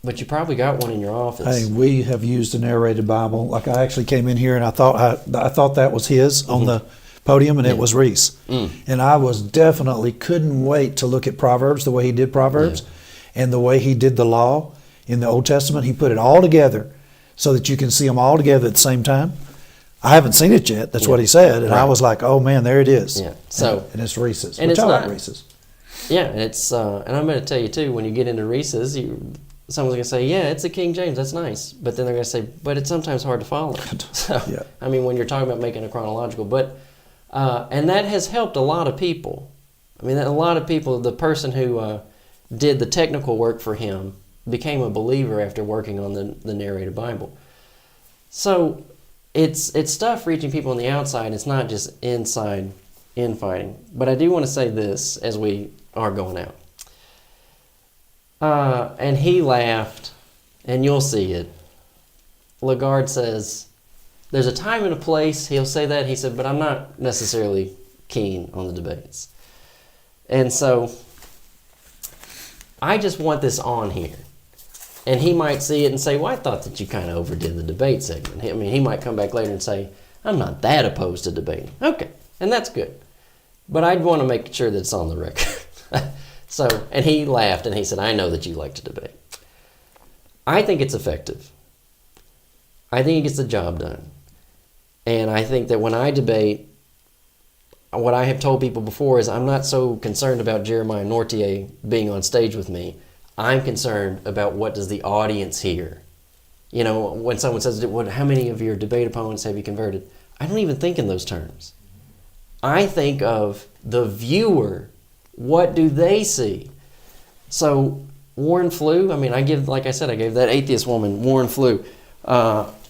But you probably got one in your office. Hey, we have used a narrated Bible. Like I actually came in here and I thought that was his on the podium, and it was Reese. And I was definitely couldn't wait to look at Proverbs the way he did Proverbs, and the way he did the law in the Old Testament. He put it all together so that you can see them all together at the same time. I haven't seen it yet. That's what he said, and I was like, "Oh man, there it is." Yeah. So and it's Reese's. and Which it's I like not- Reese's. Yeah, and it's and I'm going to tell you too, when you get into Reese's, someone's going to say, yeah, it's a King James, that's nice. But then they're going to say, but it's sometimes hard to follow. So, Yeah. I mean, when you're talking about making a chronological, but, and that has helped a lot of people. I mean, a lot of people, the person who did the technical work for him became a believer after working on the narrated Bible. So, it's stuff reaching people on the outside. It's not just inside infighting. But I do want to say this as we are going out. And he laughed, and you'll see it. Lagard says, there's a time and a place. He'll say that. He said, but I'm not necessarily keen on the debates. And so I just want this on here. And he might see it and say, well, I thought that you kind of overdid the debate segment. I mean, he might come back later and say, I'm not that opposed to debating. Okay, and that's good. But I'd want to make sure that it's on the record. So, and he laughed and he said, I know that you like to debate. I think it's effective. I think it gets the job done. And I think that when I debate, what I have told people before is I'm not so concerned about Jeremiah Nortier being on stage with me. I'm concerned about what does the audience hear. You know, when someone says, how many of your debate opponents have you converted? I don't even think in those terms. I think of the viewer. What do they see? So Warren Flew, I mean, I gave that atheist woman, Warren Flew,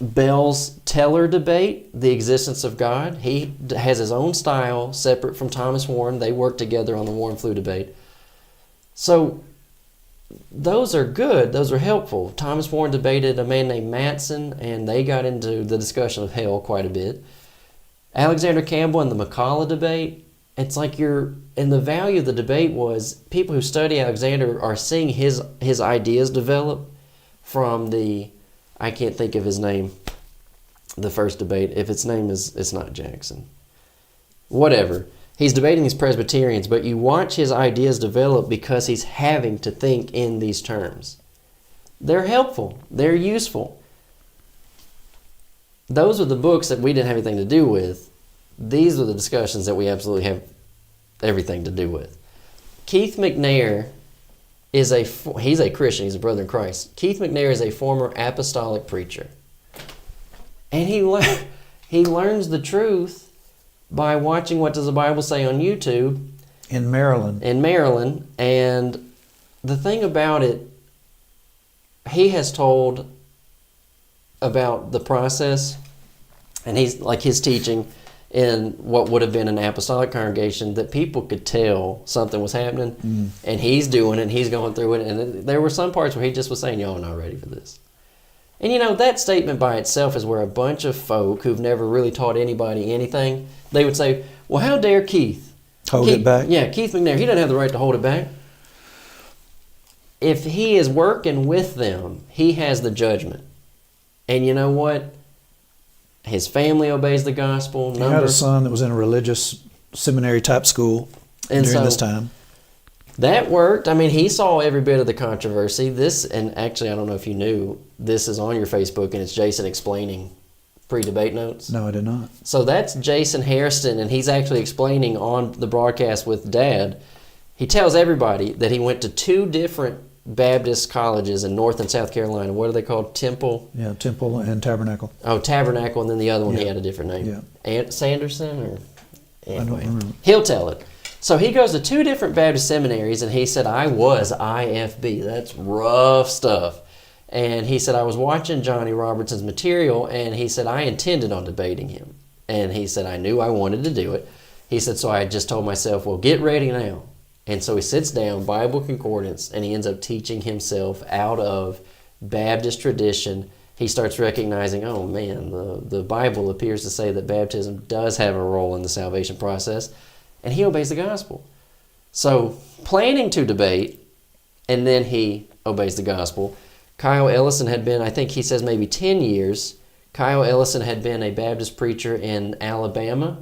Bell's Teller debate, the existence of God. He has his own style, separate from Thomas Warren. They work together on the Warren Flew debate. So those are good. Those are helpful. Thomas Warren debated a man named Matson, and they got into the discussion of hell quite a bit. Alexander Campbell and the McCullough debate, it's like and the value of the debate was people who study Alexander are seeing his ideas develop from I can't think of his name, the first debate. If its name it's not Jackson. Whatever. He's debating these Presbyterians, but you watch his ideas develop because he's having to think in these terms. They're helpful. They're useful. Those are the books that we didn't have anything to do with. These are the discussions that we absolutely have everything to do with. Keith McNair he's a Christian. He's a brother in Christ. Keith McNair is a former apostolic preacher. And he learns the truth by watching What Does the Bible Say on YouTube. In Maryland. And the thing about it, he has told about the process, and he's like his teaching in what would have been an apostolic congregation, that people could tell something was happening, and he's doing it, and he's going through it, and there were some parts where he just was saying, y'all are not ready for this. And you know, that statement by itself is where a bunch of folk who've never really taught anybody anything, they would say, well, how dare Keith? Hold it back? Yeah, Keith McNair, he doesn't have the right to hold it back. if he is working with them, he has the judgment. And you know what? His family obeys the gospel. He had a son that was in a religious seminary type school And during so- this time. That worked. I mean, he saw every bit of the controversy. This, and actually, I don't know if you knew, this is on your Facebook, and it's Jason explaining pre-debate notes. No, I did not. So that's Jason Hairston, and he's actually explaining on the broadcast with Dad. He tells everybody that he went to 2 different Baptist colleges in North and South Carolina. What are they called? Temple? Yeah, Temple and Tabernacle. Oh, Tabernacle, and then the other one, he Yeah. had a different name. Yeah. Sanderson, or anyway, remember. he'll tell it. So he goes to 2 different Baptist seminaries, and he said, I was IFB. That's rough stuff. And he said, I was watching Johnny Robertson's material, and he said, I intended on debating him. And he said, I knew I wanted to do it. He said, so I just told myself, well, get ready now. And so he sits down, Bible concordance, and he ends up teaching himself out of Baptist tradition. He starts recognizing, oh man, the Bible appears to say that baptism does have a role in the salvation process, and he obeys the gospel. So, planning to debate, and then he obeys the gospel. Kyle Ellison had been, I think he says maybe 10 years. Kyle Ellison had been a Baptist preacher in Alabama,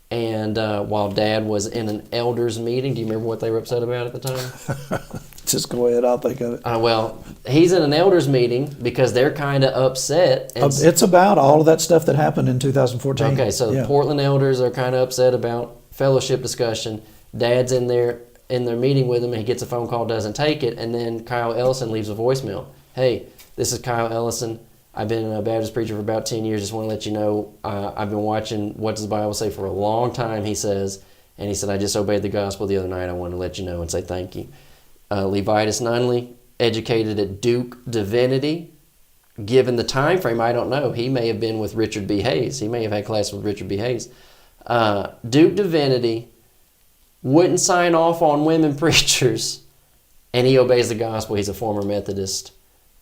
and while Dad was in an elders meeting, do you remember what they were upset about at the time? Just go ahead, I'll think of it. Well, he's in an elders meeting because they're kind of upset. And It's about all of that stuff that happened in 2014. okay, so yeah. the Portland elders are kind of upset about fellowship discussion. Dad's in their meeting with him, and he gets a phone call, doesn't take it, and then Kyle Ellison leaves a voicemail. Hey, this is Kyle Ellison. I've been a Baptist preacher for about 10 years. Just want to let you know I've been watching What Does the Bible Say for a long time, he says. And he said, I just obeyed the gospel the other night. I wanted to let you know and say thank you. Levitus Nunley, educated at Duke Divinity. Given the time frame, I don't know. He may have been with Richard B. Hayes. He may have had class with Richard B. Hayes. Duke Divinity, wouldn't sign off on women preachers, and he obeys the gospel. He's a former Methodist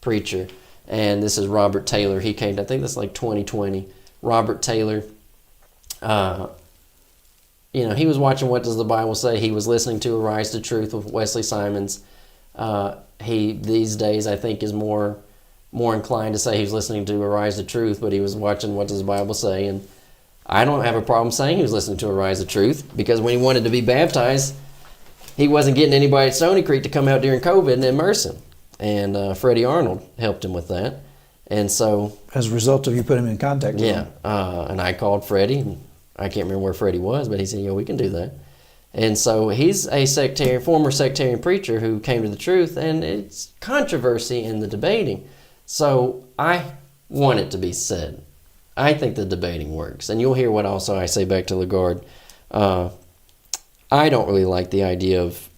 preacher. And this is Robert Taylor. He came to, I think that's like 2020. Robert Taylor, he was watching What Does the Bible Say? He was listening to Arise to Truth with Wesley Simons. He, these days, I think, is more inclined to say he was listening to Arise to Truth, but he was watching What Does the Bible Say? And I don't have a problem saying he was listening to Arise to Truth, because when he wanted to be baptized, he wasn't getting anybody at Stony Creek to come out during COVID and immerse him. And Freddie Arnold helped him with that. And so, As a result of you putting him in contact with him. and I called Freddie, and I can't remember where Freddie was, but he said, we can do that. And so he's a former sectarian preacher who came to the truth, and it's controversy in the debating. So I want it to be said. I think the debating works. And you'll hear what also I say back to Lagard. I don't really like the idea of,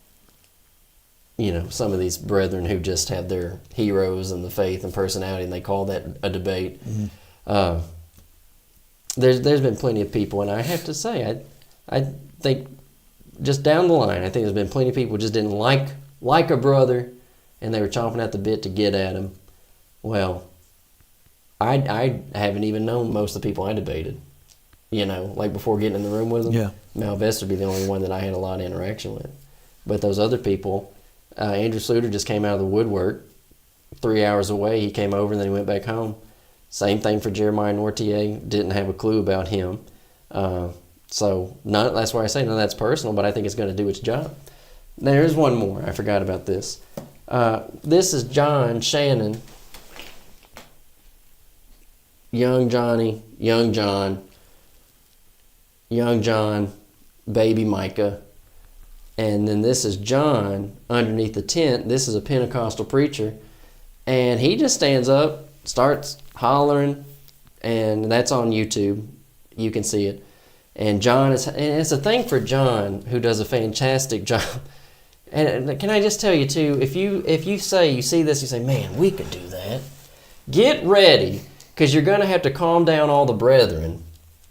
some of these brethren who just have their heroes and the faith and personality, and they call that a debate. Mm-hmm. There's been plenty of people, and I have to say, I think just down the line, I think there's been plenty of people who just didn't like a brother, and they were chomping at the bit to get at him. Well, I haven't even known most of the people I debated. Like before getting in the room with them. Yeah. Mal Vest would be the only one that I had a lot of interaction with. But those other people, Andrew Sluter just came out of the woodwork 3 hours away. He came over and then he went back home. Same thing for Jeremiah Nortier. Didn't have a clue about him. So that's why I say none of that's personal, but I think it's going to do its job. There's one more. I forgot about this. This is John Shannon. Young Johnny, Young John, Young John, Baby Micah. And then this is John underneath the tent. This is a Pentecostal preacher. And he just stands up, starts hollering, and that's on YouTube. You can see it. And and it's a thing for John, who does a fantastic job. And can I just tell you too, if you see this, you say, man, we could do that. Get ready, because you're going to have to calm down all the brethren,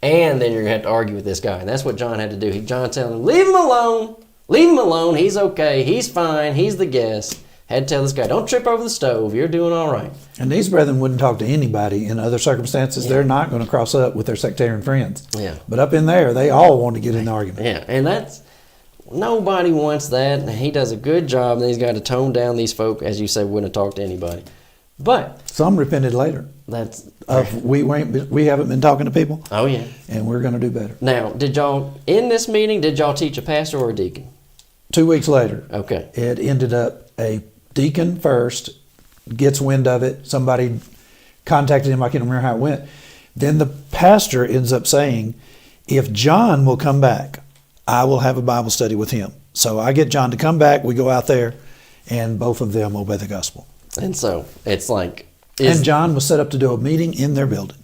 and then you're going to have to argue with this guy. And that's what John had to do. John telling him, leave him alone. Leave him alone. He's okay. He's fine. He's the guest. Had to tell this guy, don't trip over the stove. You're doing all right. And these brethren wouldn't talk to anybody in other circumstances. Yeah. They're not going to cross up with their sectarian friends. Yeah. But up in there, they all want to get in the argument. Yeah, and that's Nobody wants that. And he does a good job, and he's got to tone down these folk, as you say, wouldn't talk to anybody. But Some repented later. that's We haven't been talking to people, oh yeah. and we're going to do better. Now, did y'all in this meeting? Did y'all teach a pastor or a deacon? 2 weeks later, Okay. it ended up a deacon first gets wind of it. Somebody contacted him. I can't remember how it went. Then the pastor ends up saying, if John will come back, I will have a Bible study with him. So I get John to come back. We go out there, and both of them obey the gospel. And so it's like, And John was set up to do a meeting in their building.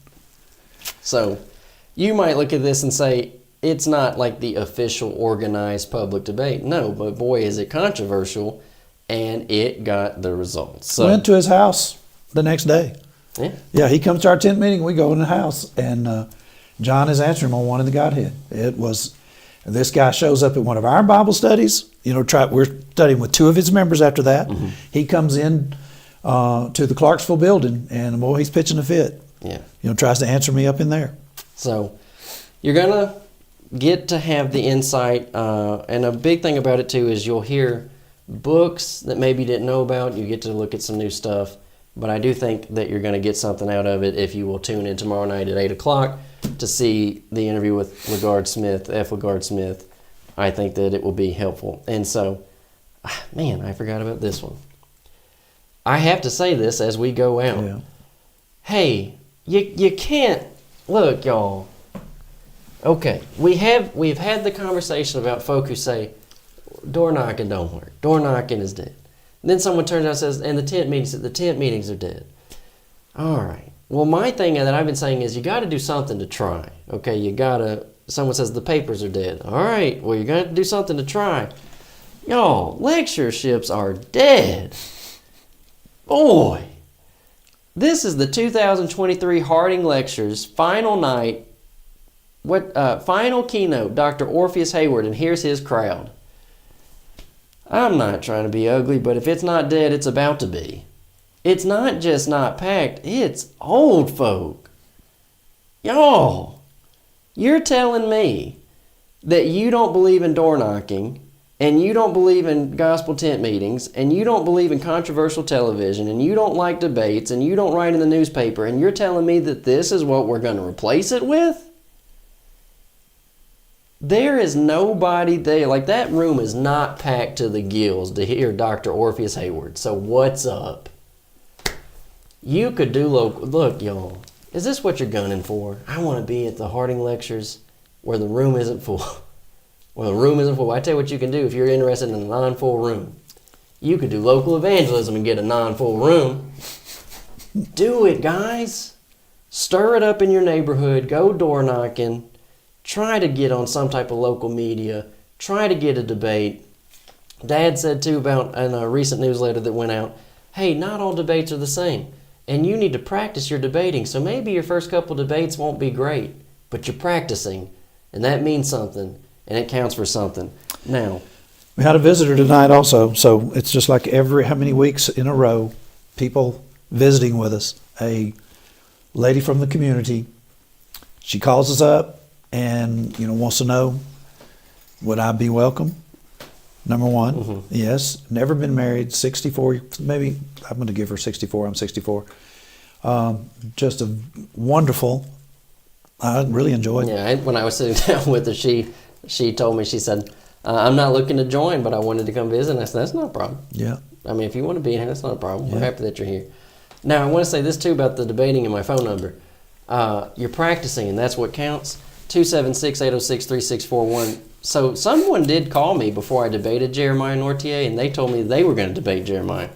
so you might look at this and say, it's not like the official organized public debate. No, but boy, is it controversial, and it got the results. So, Went to his house the next day. yeah. Yeah, he comes to our tent meeting. We go in the house, and John is answering him on one of the Godhead. It was, this guy shows up at one of our Bible studies. We're studying with two of his members after that. Mm-hmm. He comes in to the Clarksville building, and boy, he's pitching a fit. Yeah. Tries to answer me up in there. So you're going to get to have the insight. And a big thing about it, too, is you'll hear books that maybe you didn't know about. You get to look at some new stuff. But I do think that you're going to get something out of it if you will tune in tomorrow night at 8 o'clock to see the interview with Lagard Smith, F. Lagard Smith. I think that it will be helpful. And so, man, I forgot about this one. I have to say this as we go out. Yeah. Hey, you can't, look, y'all. Okay, we've had the conversation about folk who say, door knocking don't work. Door knocking is dead. And then someone turns out and says, and the tent meetings are dead. All right. Well, my thing that I've been saying is you got to do something to try. Okay, someone says the papers are dead. All right, well, you're going to do something to try. Y'all, lectureships are dead. Boy, this is the 2023 Harding Lectures, final night, final keynote, Dr. Orpheus Hayward, and here's his crowd. I'm not trying to be ugly, but if it's not dead, it's about to be. It's not just not packed, it's old folk. Y'all, you're telling me that you don't believe in door knocking, and you don't believe in gospel tent meetings, and you don't believe in controversial television, and you don't like debates, and you don't write in the newspaper, and you're telling me that this is what we're going to replace it with? There is nobody there. Like, that room is not packed to the gills to hear Dr. Orpheus Hayward. So what's up? You could do local. Look, y'all, is this what you're gunning for? I want to be at the Harding Lectures where the room isn't full. Well, the room isn't full. I tell you what you can do if you're interested in a non-full room. You could do local evangelism and get a non-full room. Do it, guys. Stir it up in your neighborhood. Go door knocking. Try to get on some type of local media. Try to get a debate. Dad said, too, about in a recent newsletter that went out, hey, not all debates are the same. And you need to practice your debating. So maybe your first couple debates won't be great, but you're practicing. And that means something. And it counts for something. Now, We had a visitor tonight also, so it's just like how many weeks in a row, people visiting with us. A lady from the community, she calls us up and wants to know, would I be welcome? Number one, yes. Never been married, 64, maybe I'm going to give her 64, I'm 64. Just a wonderful, I really enjoyed it. yeah, when I was sitting down with her, she told me, she said, I'm not looking to join, but I wanted to come visit. And I said, that's not a problem. Yeah. I mean, if you want to be here, that's not a problem. We're Yeah. happy that you're here. Now, I want to say this, too, about the debating and my phone number. You're practicing, and that's what counts. 276-806-3641. So someone did call me before I debated Jeremiah Nortier, and they told me they were going to debate Jeremiah.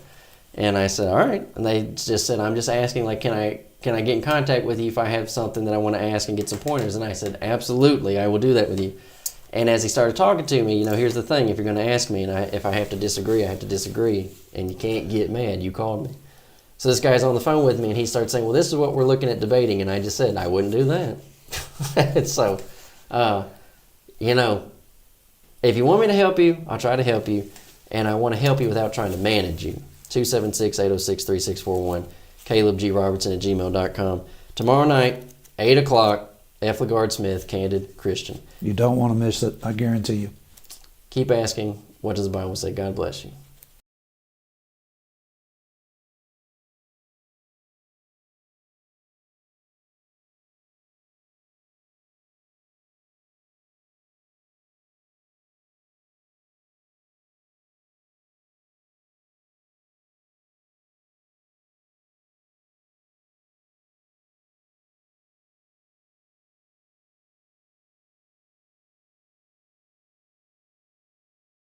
And I said, all right. And they just said, I'm just asking, like, can I get in contact with you if I have something that I want to ask and get some pointers? And I said, absolutely, I will do that with you. And as he started talking to me, here's the thing. If you're going to ask me, and if I have to disagree, I have to disagree. And you can't get mad. You called me. So this guy's on the phone with me, and he starts saying, well, this is what we're looking at debating. And I just said, I wouldn't do that. So, if you want me to help you, I'll try to help you. And I want to help you without trying to manage you. 276-806-3641. CalebGRobertson@gmail.com. Tomorrow night, 8 o'clock, F. Lagard Smith, Candid Christian. You don't want to miss it, I guarantee you. Keep asking. What does the Bible say? God bless you.